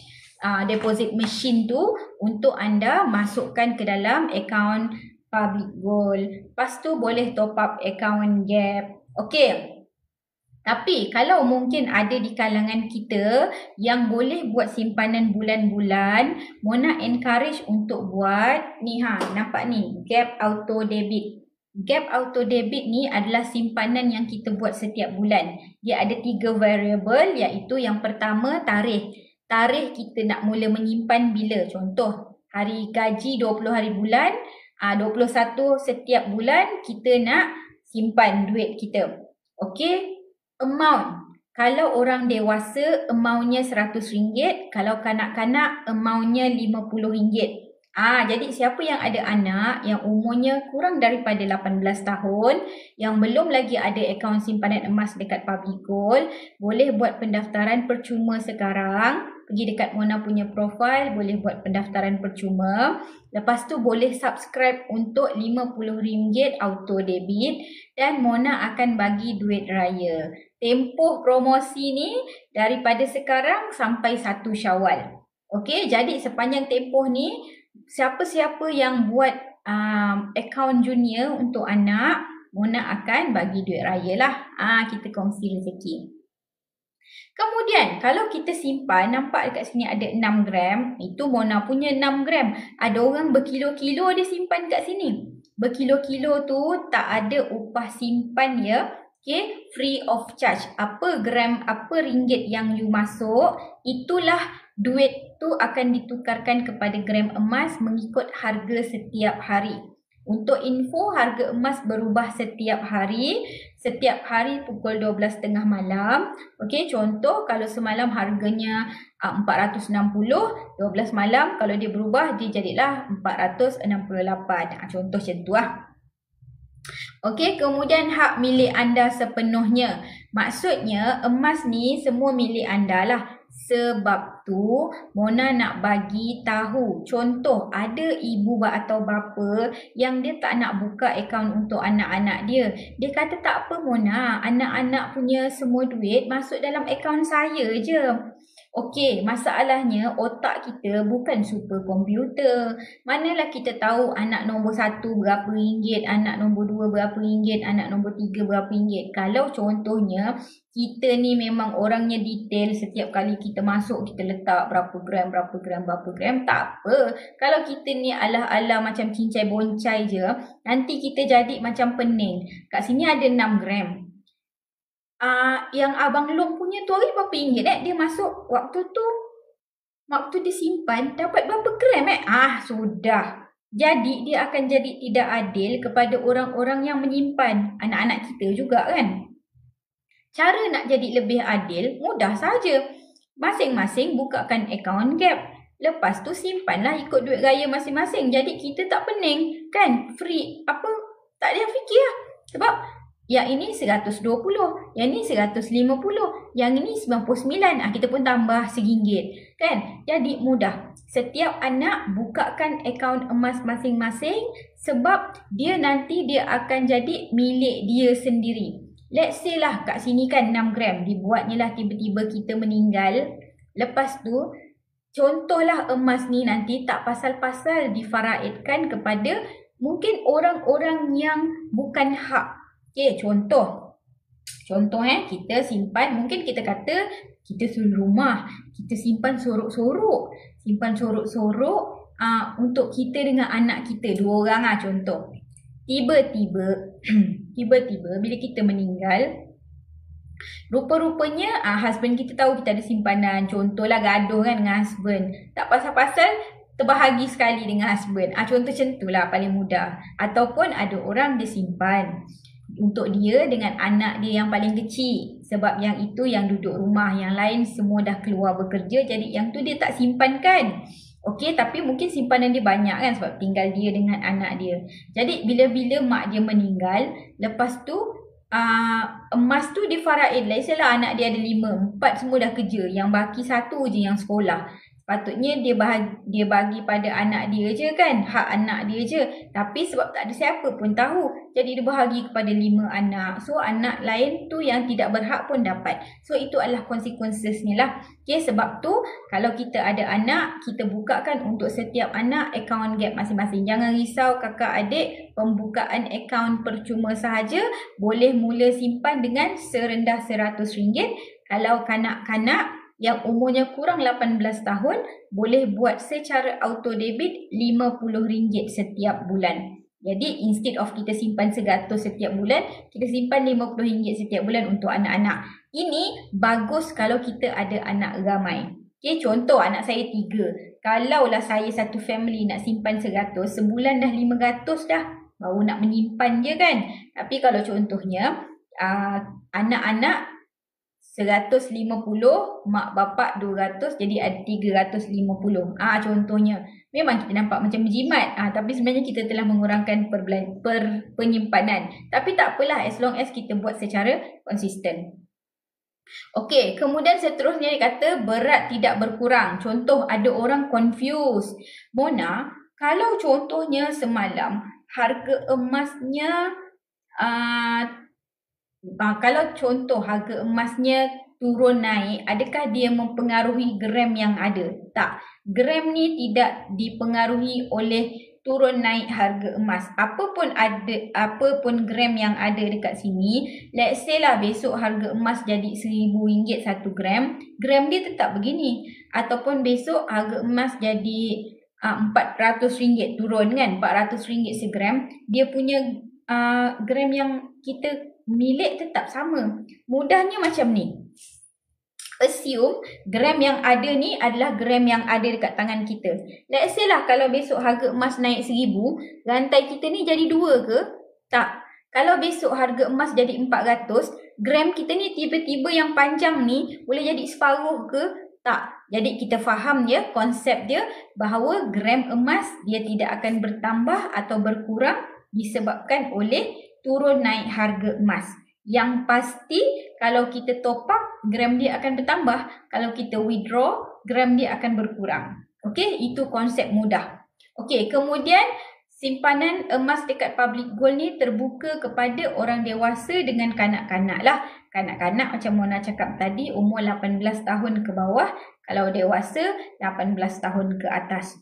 deposit machine tu untuk anda masukkan ke dalam akaun Public Gold. Lepas tu boleh top up akaun Gap. Okey. Tapi kalau mungkin ada di kalangan kita yang boleh buat simpanan bulan-bulan, Mona encourage untuk buat ni nampak ni, Gap Auto Debit. Gap Auto Debit ni adalah simpanan yang kita buat setiap bulan. Dia ada 3 variable, iaitu yang pertama tarikh. Tarikh kita nak mula menyimpan bila. Contoh, hari gaji 20 hari bulan, 21 setiap bulan kita nak simpan duit kita. Okey, amount. Kalau orang dewasa, amountnya RM100. Kalau kanak-kanak, amountnya RM50. Jadi siapa yang ada anak yang umurnya kurang daripada 18 tahun, yang belum lagi ada akaun simpanan emas dekat Publigold, boleh buat pendaftaran percuma sekarang. Pergi dekat Mona punya profil, boleh buat pendaftaran percuma. Lepas tu boleh subscribe untuk RM50 auto debit dan Mona akan bagi duit raya. Tempoh promosi ni daripada sekarang sampai 1 Syawal. Okey, jadi sepanjang tempoh ni siapa-siapa yang buat akaun junior untuk anak, Mona akan bagi duit raya lah. Kita kongsi rezeki. Kemudian kalau kita simpan, nampak dekat sini ada 6 gram. Itu Mona punya 6 gram. Ada orang berkilo-kilo dia simpan kat sini. Berkilo-kilo tu tak ada upah simpan ya. Okay, free of charge. Apa ringgit yang you masuk, itulah duit tu akan ditukarkan kepada gram emas mengikut harga setiap hari. Untuk info, harga emas berubah setiap hari. Setiap hari pukul 12.30 malam. Okey, contoh kalau semalam harganya 460, 12 malam kalau dia berubah dia jadilah 468. Contoh macam tu lah. Okey, kemudian hak milik anda sepenuhnya. Maksudnya emas ni semua milik anda lah. Sebab tu Mona nak bagi tahu. Contoh ada ibu atau bapa yang dia tak nak buka akaun untuk anak-anak dia. Dia kata tak apa Mona, anak-anak punya semua duit masuk dalam akaun saya je. Okey, masalahnya otak kita bukan super komputer. Manalah kita tahu anak nombor 1 berapa ringgit, anak nombor 2 berapa ringgit, anak nombor 3 berapa ringgit. Kalau contohnya kita ni memang orangnya detail, setiap kali kita masuk kita letak berapa gram, tak apa. Kalau kita ni alah-alah macam cincai boncai je, nanti kita jadi macam pening. Kat sini ada 6 gram. Yang Abang Long punya tu hari berapa ringgit dia masuk waktu dia simpan dapat berapa gram sudah. Jadi dia akan jadi tidak adil kepada orang-orang yang menyimpan, anak-anak kita juga kan. Cara nak jadi lebih adil mudah saja. Masing-masing bukakan akaun Gap. Lepas tu simpanlah ikut duit raya masing-masing. Jadi kita tak pening kan, free tak ada fikir lah. Sebab yang ini 120, yang ini 150, yang ini 99. Kita pun tambah RM1 kan. Jadi mudah. Setiap anak bukakan akaun emas masing-masing sebab dia nanti dia akan jadi milik dia sendiri. Let's say lah kat sini kan 6 gram. Dibuatnya lah tiba-tiba kita meninggal. Lepas tu contohlah emas ni nanti tak pasal-pasal difaraidkan kepada mungkin orang-orang yang bukan hak. Okey, contoh kita simpan, mungkin kita kata kita suruh rumah, kita simpan sorok-sorok. Simpan sorok-sorok untuk kita dengan anak kita, 2 orang contoh. Tiba-tiba bila kita meninggal, rupa-rupanya husband kita tahu kita ada simpanan. Contohlah gaduh kan dengan husband, tak pasal-pasal terbahagi sekali dengan husband. Contoh macam tu lah paling mudah. Ataupun ada orang dia simpan untuk dia dengan anak dia yang paling kecil. Sebab yang itu yang duduk rumah, yang lain semua dah keluar bekerja. Jadi yang tu dia tak simpan kan. Okey, tapi mungkin simpanan dia banyak kan sebab tinggal dia dengan anak dia. Jadi bila-bila mak dia meninggal, lepas tu emas tu difaraid. Let's say lah anak dia ada 5, 4 semua dah kerja, yang baki 1 je yang sekolah. Patutnya dia bagi pada anak dia je kan, hak anak dia je. Tapi sebab tak ada siapa pun tahu, jadi dia bahagi kepada 5 anak. So anak lain tu yang tidak berhak pun dapat. So itu adalah konsekuensnya lah. Okay, sebab tu kalau kita ada anak, kita bukakan untuk setiap anak akaun Gap masing-masing. Jangan risau kakak adik, pembukaan akaun percuma sahaja. Boleh mula simpan dengan serendah RM100. Kalau kanak-kanak yang umurnya kurang 18 tahun, boleh buat secara auto debit RM50 setiap bulan. Jadi instead of kita simpan 100 setiap bulan, kita simpan RM50 setiap bulan untuk anak-anak. Ini bagus kalau kita ada anak ramai. Okay, contoh anak saya 3. Kalaulah saya satu family nak simpan 100, sebulan dah 500 dah. Baru nak menyimpan je kan. Tapi kalau contohnya anak-anak 150, mak bapak 200, jadi ada 350. Contohnya. Memang kita nampak macam berjimat. Tapi sebenarnya kita telah mengurangkan penyimpanan. Tapi tak apalah, as long as kita buat secara konsisten. Okey, kemudian seterusnya dia kata berat tidak berkurang. Contoh, ada orang confused. Mona, kalau contohnya semalam harga emasnya kalau contoh harga emasnya turun naik, adakah dia mempengaruhi gram yang ada? Tak. Gram ni tidak dipengaruhi oleh turun naik harga emas. Apapun gram yang ada dekat sini, let's say lah besok harga emas jadi RM1,000 1 gram, gram dia tetap begini. Ataupun besok harga emas jadi RM400 turun kan, RM400 segram, dia punya gram yang kita milik tetap sama. Mudahnya macam ni. Assume gram yang ada ni adalah gram yang ada dekat tangan kita. Let's say lah kalau besok harga emas naik RM1,000, rantai kita ni jadi 2 ke? Tak. Kalau besok harga emas jadi RM400, gram kita ni tiba-tiba yang panjang ni boleh jadi separuh ke? Tak. Jadi kita faham dia, konsep dia bahawa gram emas dia tidak akan bertambah atau berkurang disebabkan oleh turun naik harga emas. Yang pasti kalau kita top up, gram dia akan bertambah. Kalau kita withdraw, gram dia akan berkurang. Okey, itu konsep mudah. Okey, kemudian simpanan emas dekat public gold ni terbuka kepada orang dewasa dengan kanak-kanak lah. Kanak-kanak macam Mona cakap tadi, umur 18 tahun ke bawah. Kalau dewasa, 18 tahun ke atas.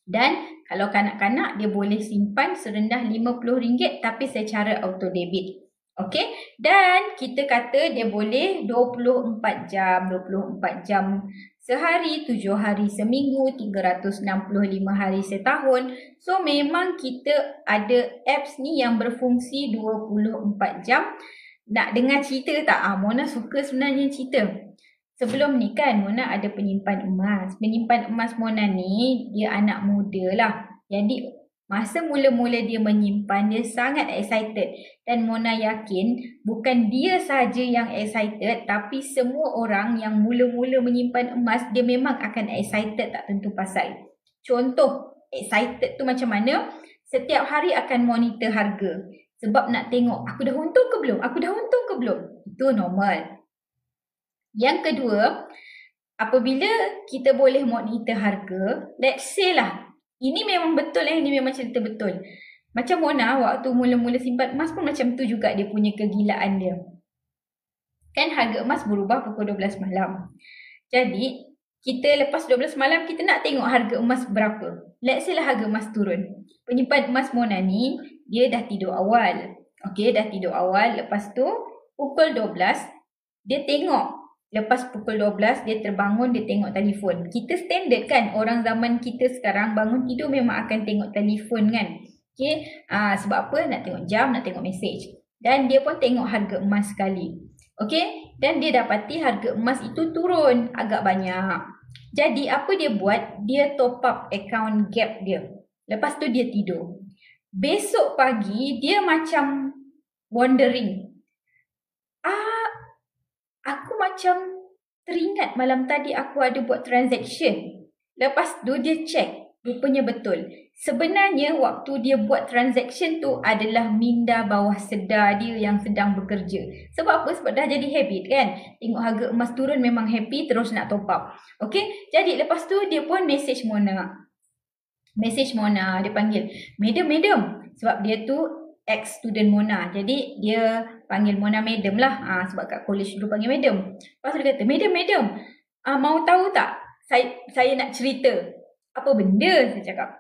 Dan kalau kanak-kanak dia boleh simpan serendah RM50 tapi secara auto debit. Okey, dan kita kata dia boleh 24 jam sehari, 7 hari seminggu, 365 hari setahun. So memang kita ada apps ni yang berfungsi 24 jam. Nak dengar cerita tak? Mona suka sebenarnya cerita. Sebelum ni kan Mona ada penyimpan emas. Penyimpan emas Mona ni dia anak muda lah. Jadi masa mula-mula dia menyimpan, dia sangat excited. Dan Mona yakin bukan dia saja yang excited, tapi semua orang yang mula-mula menyimpan emas, dia memang akan excited tak tentu pasal. Contoh, excited tu macam mana? Setiap hari akan monitor harga. Sebab nak tengok, aku dah untung ke belum? Aku dah untung ke belum? Itu normal. Yang kedua, apabila kita boleh monitor harga, let's say lah, ini memang betul ini memang cerita betul. Macam Mona waktu mula-mula simpan emas pun macam tu juga dia punya kegilaan dia. Kan harga emas berubah pukul 12 malam. Jadi, kita lepas 12 malam kita nak tengok harga emas berapa. Let's say lah harga emas turun. Penyimpan emas Mona ni, dia dah tidur awal. Okey, dah tidur awal. Lepas tu, pukul 12, dia tengok. Lepas pukul 12, dia terbangun, dia tengok telefon. Kita standard kan, orang zaman kita sekarang bangun tidur memang akan tengok telefon kan. Okay, sebab apa? Nak tengok jam, nak tengok mesej. Dan dia pun tengok harga emas sekali. Okay, dan dia dapati harga emas itu turun agak banyak. Jadi apa dia buat? Dia top up account gap dia. Lepas tu dia tidur. Besok pagi, dia macam wondering. Aku macam teringat malam tadi aku ada buat transaction. Lepas tu dia check. Rupanya betul. Sebenarnya waktu dia buat transaction tu adalah minda bawah sedar dia yang sedang bekerja. Sebab apa? Sebab dah jadi habit kan. Tengok harga emas turun memang happy terus nak top up. Okay. Jadi lepas tu dia pun message Mona. Dia panggil, Madam. Sebab dia tu ex-student Mona. Jadi dia panggil Mona Madam lah. Sebab kat college dulu panggil Madam. Lepas tu dia kata, Madam. Mau tahu tak? Saya nak cerita. Apa benda? Saya cakap.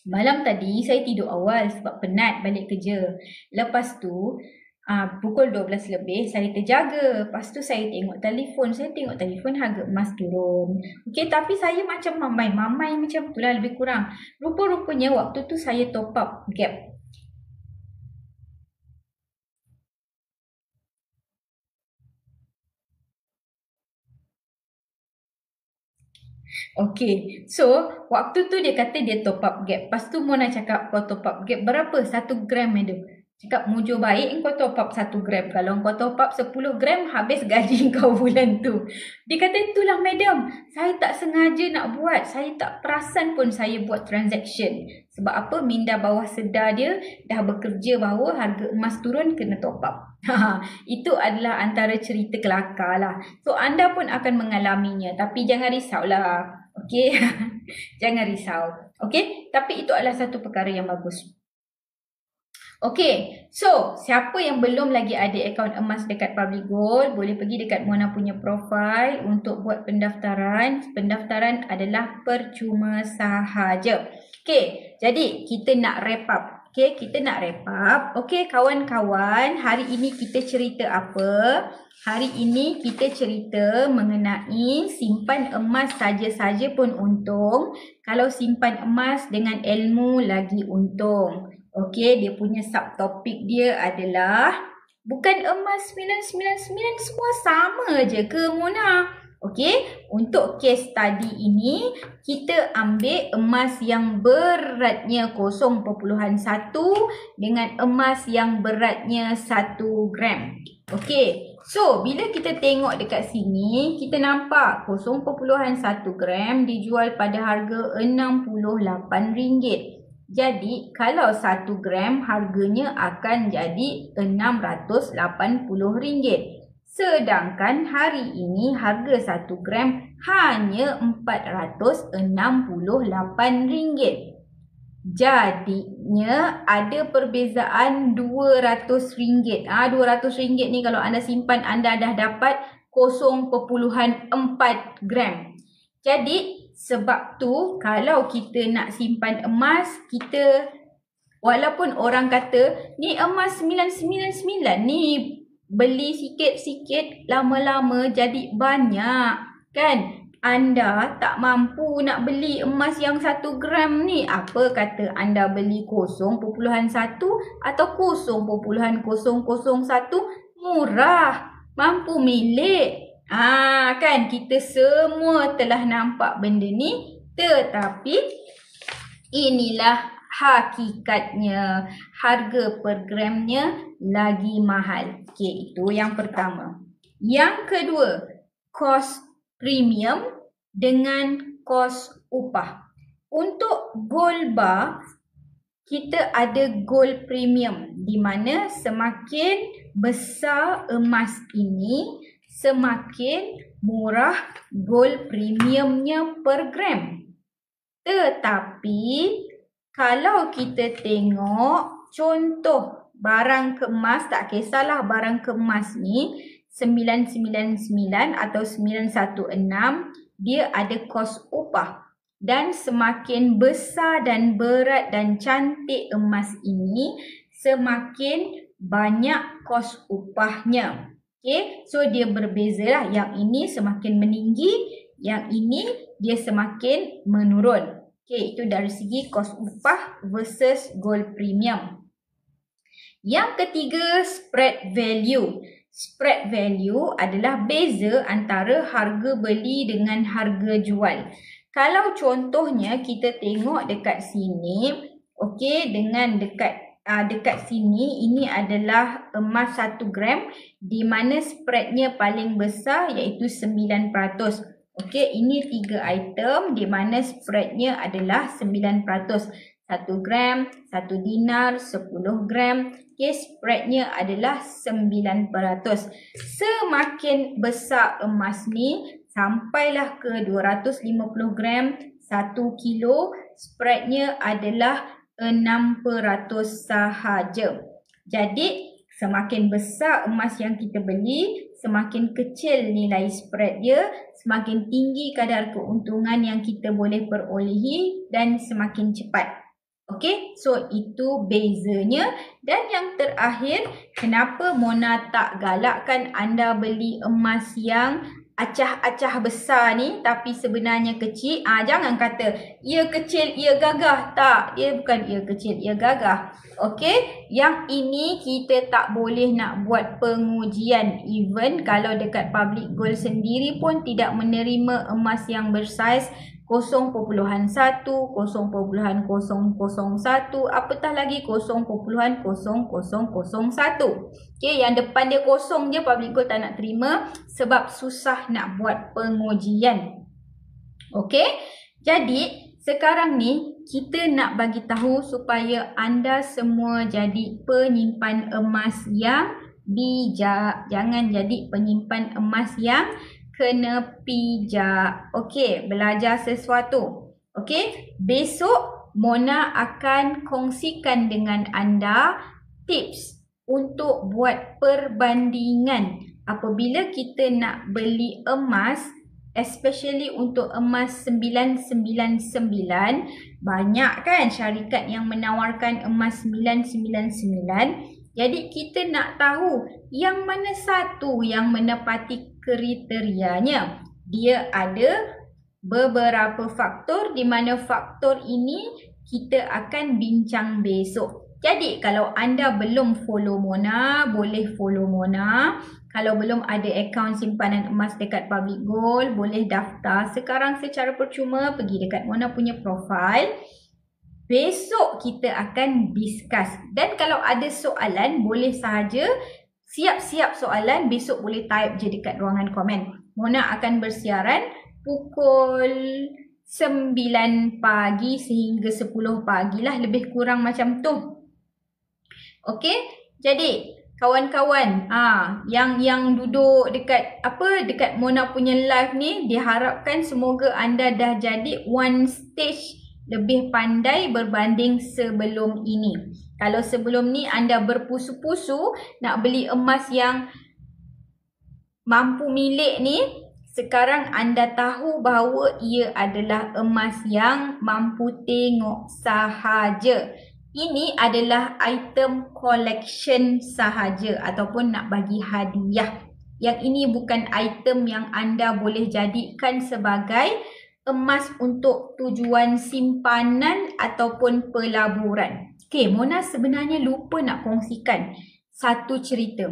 Malam tadi saya tidur awal sebab penat balik kerja. Lepas tu pukul 12 lebih saya terjaga. Lepas tu saya tengok telefon. Harga emas turun. Okey, tapi saya macam mamai macam tu lah lebih kurang. Rupa-rupanya waktu tu saya top up gap. Okay, so waktu tu dia kata dia top up gap. Lepas tu Mona cakap kau top up gap berapa? 1 gram Madam. Cakap mujur baik, kau top up 1 gram. Kalau kau top up 10 gram, habis gaji kau bulan tu. Dia kata, itulah madam, saya tak sengaja nak buat. Saya tak perasan pun saya buat transaction. Sebab apa? Minda bawah sedar dia dah bekerja bahawa harga emas turun, kena top up. Itu adalah antara cerita kelakar lah. So, anda pun akan mengalaminya. Tapi jangan risaulah. Okay? Jangan risau. Okay? Tapi itu adalah satu perkara yang bagus. Okay, so siapa yang belum lagi ada akaun emas dekat Public Gold, boleh pergi dekat Mona punya profile untuk buat pendaftaran. Pendaftaran adalah percuma sahaja. Okay, jadi kita nak wrap up. Okay, kita nak wrap up. Okay, kawan-kawan, hari ini kita cerita apa? Hari ini kita cerita mengenai simpan emas saja-saja pun untung. Kalau simpan emas dengan ilmu lagi untung. Okey, dia punya subtopik dia adalah bukan emas 999 semua sama je ke Mona? Okey, untuk case study ini kita ambil emas yang beratnya 0.1 dengan emas yang beratnya 1 gram. Okey, so bila kita tengok dekat sini, kita nampak 0.1 gram dijual pada harga RM68. Jadi, kalau 1 gram harganya akan jadi RM680. Sedangkan hari ini harga 1 gram hanya RM468. Jadinya ada perbezaan RM200. RM200 ni kalau anda simpan, anda dah dapat 0.4 gram. Jadi, sebab tu kalau kita nak simpan emas, kita walaupun orang kata ni emas 999 ni beli sikit-sikit lama-lama jadi banyak kan. Anda tak mampu nak beli emas yang 1 gram ni. Apa kata anda beli 0.1 atau 0.001 murah, mampu milik. Kan kita semua telah nampak benda ni, tetapi inilah hakikatnya, harga per gramnya lagi mahal. Okey, itu yang pertama. Yang kedua, kos premium dengan kos upah. Untuk gold bar, kita ada gold premium di mana semakin besar emas ini, semakin murah gold premiumnya per gram. Tetapi kalau kita tengok contoh barang kemas, tak kisahlah barang kemas ni 999 atau 916, dia ada kos upah. Dan semakin besar dan berat dan cantik emas ini, semakin banyak kos upahnya. Okay, so dia berbeza lah. Yang ini semakin meninggi, yang ini dia semakin menurun. Okay, itu dari segi kos upah versus gold premium. Yang ketiga, spread value. Spread value adalah beza antara harga beli dengan harga jual. Kalau contohnya kita tengok dekat sini, okay, dengan dekat sini, ini adalah emas 1 gram di mana spreadnya paling besar iaitu 9%. Okey, ini 3 item di mana spreadnya adalah 9%. 1 gram, 1 dinar, 10 gram. Okey, spreadnya adalah 9%. Semakin besar emas ni, sampailah ke 250 gram, 1 kilo, spreadnya adalah 6% sahaja. Jadi, semakin besar emas yang kita beli, semakin kecil nilai spread dia, semakin tinggi kadar keuntungan yang kita boleh perolehi dan semakin cepat. Okey, so itu bezanya. Dan yang terakhir, kenapa Mona tak galakkan anda beli emas yang acah-acah besar ni tapi sebenarnya kecil? Jangan kata ia kecil, ia gagah. Tak, dia bukan ia kecil, ia gagah. Okey, yang ini kita tak boleh nak buat pengujian. Even kalau dekat Public Gold sendiri pun tidak menerima emas yang bersaiz 0.1, 0.001, apatah lagi 0.0001. Okay, yang depan dia kosong je public goal tak nak terima sebab susah nak buat pengujian. Okay, jadi sekarang ni kita nak bagi tahu supaya anda semua jadi penyimpan emas yang bijak. Jangan jadi penyimpan emas yang kena pijak. Okey, belajar sesuatu. Okey, besok Mona akan kongsikan dengan anda tips untuk buat perbandingan apabila kita nak beli emas, especially untuk emas 999. Banyak kan syarikat yang menawarkan emas 999. Jadi kita nak tahu yang mana satu yang menepati kriterianya. Dia ada beberapa faktor di mana faktor ini kita akan bincang besok. Jadi kalau anda belum follow Mona, boleh follow Mona. Kalau belum ada akaun simpanan emas dekat Public Gold, boleh daftar sekarang secara percuma. Pergi dekat Mona punya profile. Besok kita akan discuss. Dan kalau ada soalan, boleh sahaja siap-siap soalan. Besok boleh type je dekat ruangan komen. Mona akan bersiaran pukul 9 pagi sehingga 10 pagi lah. Lebih kurang macam tu. Okey? Jadi kawan-kawan yang duduk dekat dekat Mona punya live ni, diharapkan semoga anda dah jadi one stage lebih pandai berbanding sebelum ini. Kalau sebelum ni anda berpusu-pusu nak beli emas yang mampu milik ni, sekarang anda tahu bahawa ia adalah emas yang mampu tengok sahaja. Ini adalah item collection sahaja ataupun nak bagi hadiah. Yang ini bukan item yang anda boleh jadikan sebagai emas untuk tujuan simpanan ataupun pelaburan. Okey, Mona sebenarnya lupa nak kongsikan satu cerita.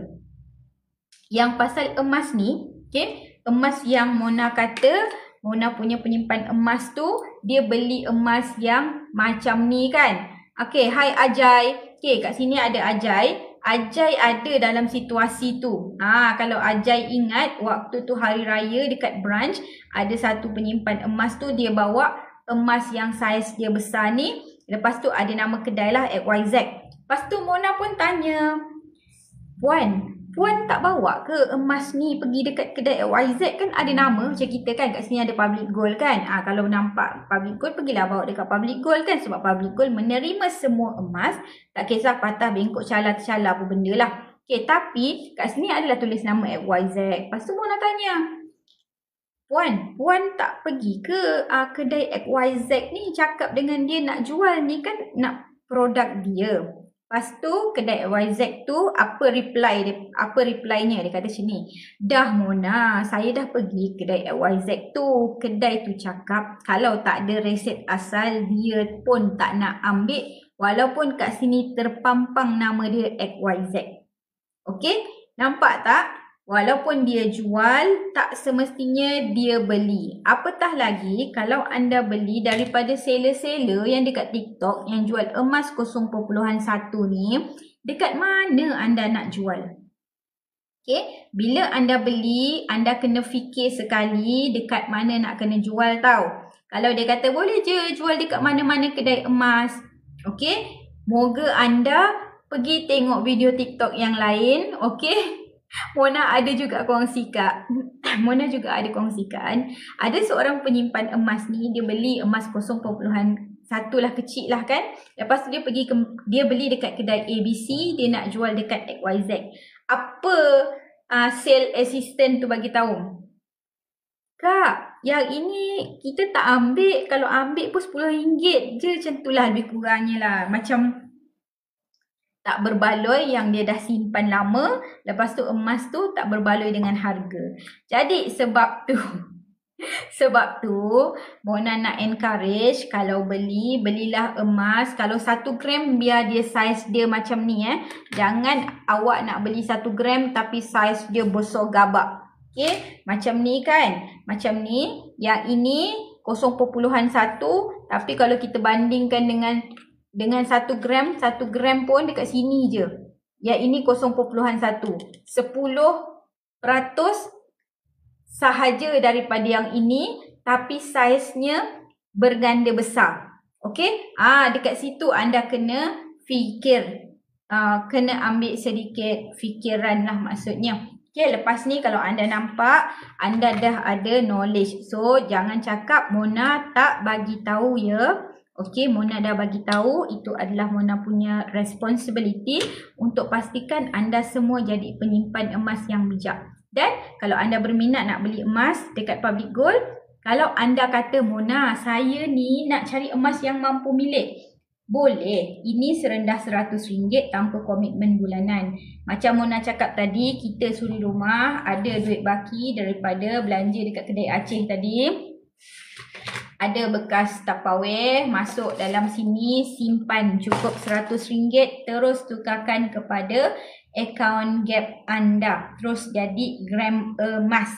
Yang pasal emas ni, okey, emas yang Mona kata, Mona punya penyimpan emas tu, dia beli emas yang macam ni kan. Okey, hai Ajay. Okey, kat sini ada Ajay. Ajay ada dalam situasi tu. Kalau Ajay ingat waktu tu hari raya dekat branch, ada satu penyimpan emas tu, dia bawa emas yang saiz dia besar ni. Lepas tu ada nama kedai lah, XYZ. Lepas tu Mona pun tanya, Puan tak bawa ke emas ni pergi dekat kedai XYZ? Kan ada nama macam kita kan, kat sini ada Public Gold kan. Kalau nampak Public Gold, pergilah bawa dekat Public Gold kan. Sebab Public Gold menerima semua emas. Tak kisah patah, bengkok, calar-calar apa benda lah. Okay, tapi kat sini adalah tulis nama XYZ. Lepas tu Mona tanya, Puan tak pergi ke kedai XYZ ni cakap dengan dia nak jual ni kan, nak produk dia. Lepas tu kedai XYZ tu apa reply-nya? Dia kata sini, dah Mona, saya dah pergi kedai XYZ tu. Kedai tu cakap kalau tak ada resit asal dia pun tak nak ambil walaupun kat sini terpampang nama dia XYZ. Okey, nampak tak? Walaupun dia jual, tak semestinya dia beli. Apatah lagi kalau anda beli daripada seller-seller yang dekat TikTok yang jual emas 0.1 ni, dekat mana anda nak jual? Okay, bila anda beli, anda kena fikir sekali dekat mana nak kena jual tau. Kalau dia kata boleh je jual dekat mana-mana kedai emas. Okay, moga anda pergi tengok video TikTok yang lain. Okay. Mona juga ada kongsikan. Ada seorang penyimpan emas ni, dia beli emas 0.1 lah, kecil lah kan. Lepas tu dia beli dekat kedai ABC, dia nak jual dekat XYZ. Apa sale assistant tu bagi tahu? Kak, yang ini kita tak ambil. Kalau ambil pun RM10 je, macam tu lah lebih kurangnya lah. Macam tak berbaloi yang dia dah simpan lama. Lepas tu emas tu tak berbaloi dengan harga. Jadi sebab tu Mona nak encourage, kalau belilah emas. Kalau 1 gram biar dia saiz dia macam ni Jangan awak nak beli 1 gram tapi saiz dia besar gabak. Okay, macam ni kan. Macam ni. Yang ini 0.1, tapi kalau kita bandingkan dengan 1 gram pun dekat sini je. Yang ini 0.1. 10% sahaja daripada yang ini, tapi saiznya berganda besar. Okey? Dekat situ anda kena fikir. Kena ambil sedikit fikiran lah maksudnya. Okay, lepas ni kalau anda nampak, anda dah ada knowledge. So, jangan cakap Mona tak bagi tahu ya. Okay, Mona dah bagi tahu. Itu adalah Mona punya responsibility untuk pastikan anda semua jadi penyimpan emas yang bijak. Dan kalau anda berminat nak beli emas dekat Public Gold, kalau anda kata, Mona, saya ni nak cari emas yang mampu milik. Boleh. Ini serendah RM100 tanpa komitmen bulanan. Macam Mona cakap tadi, kita suri rumah, ada duit baki daripada belanja dekat kedai Aceh tadi. Ada bekas Tupperware masuk dalam sini, simpan cukup RM100, terus tukarkan kepada akaun Gap anda. Terus jadi gram emas.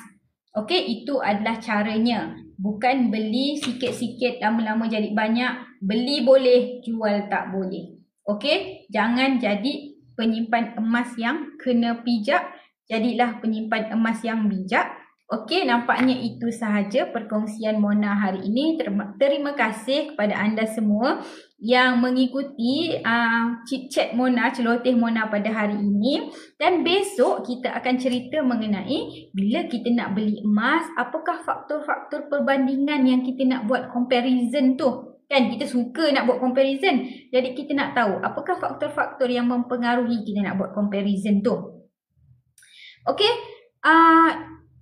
Okey, itu adalah caranya. Bukan beli sikit-sikit lama-lama jadi banyak. Beli boleh, jual tak boleh. Okey, jangan jadi penyimpan emas yang kena pijak. Jadilah penyimpan emas yang bijak. Okey, nampaknya itu sahaja perkongsian Mona hari ini. Terima kasih kepada anda semua yang mengikuti chit-chat Mona, celoteh Mona pada hari ini. Dan besok kita akan cerita mengenai bila kita nak beli emas, apakah faktor-faktor perbandingan yang kita nak buat comparison tu. Kan kita suka nak buat comparison. Jadi kita nak tahu apakah faktor-faktor yang mempengaruhi kita nak buat comparison tu. Okey,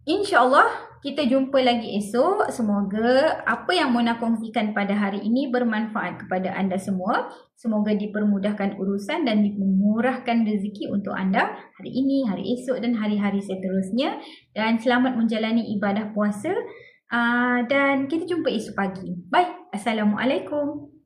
InsyaAllah kita jumpa lagi esok. Semoga apa yang Mona kongsikan pada hari ini bermanfaat kepada anda semua. Semoga dipermudahkan urusan dan dimurahkan rezeki untuk anda hari ini, hari esok dan hari-hari seterusnya. Dan selamat menjalani ibadah puasa. Dan kita jumpa esok pagi. Bye. Assalamualaikum.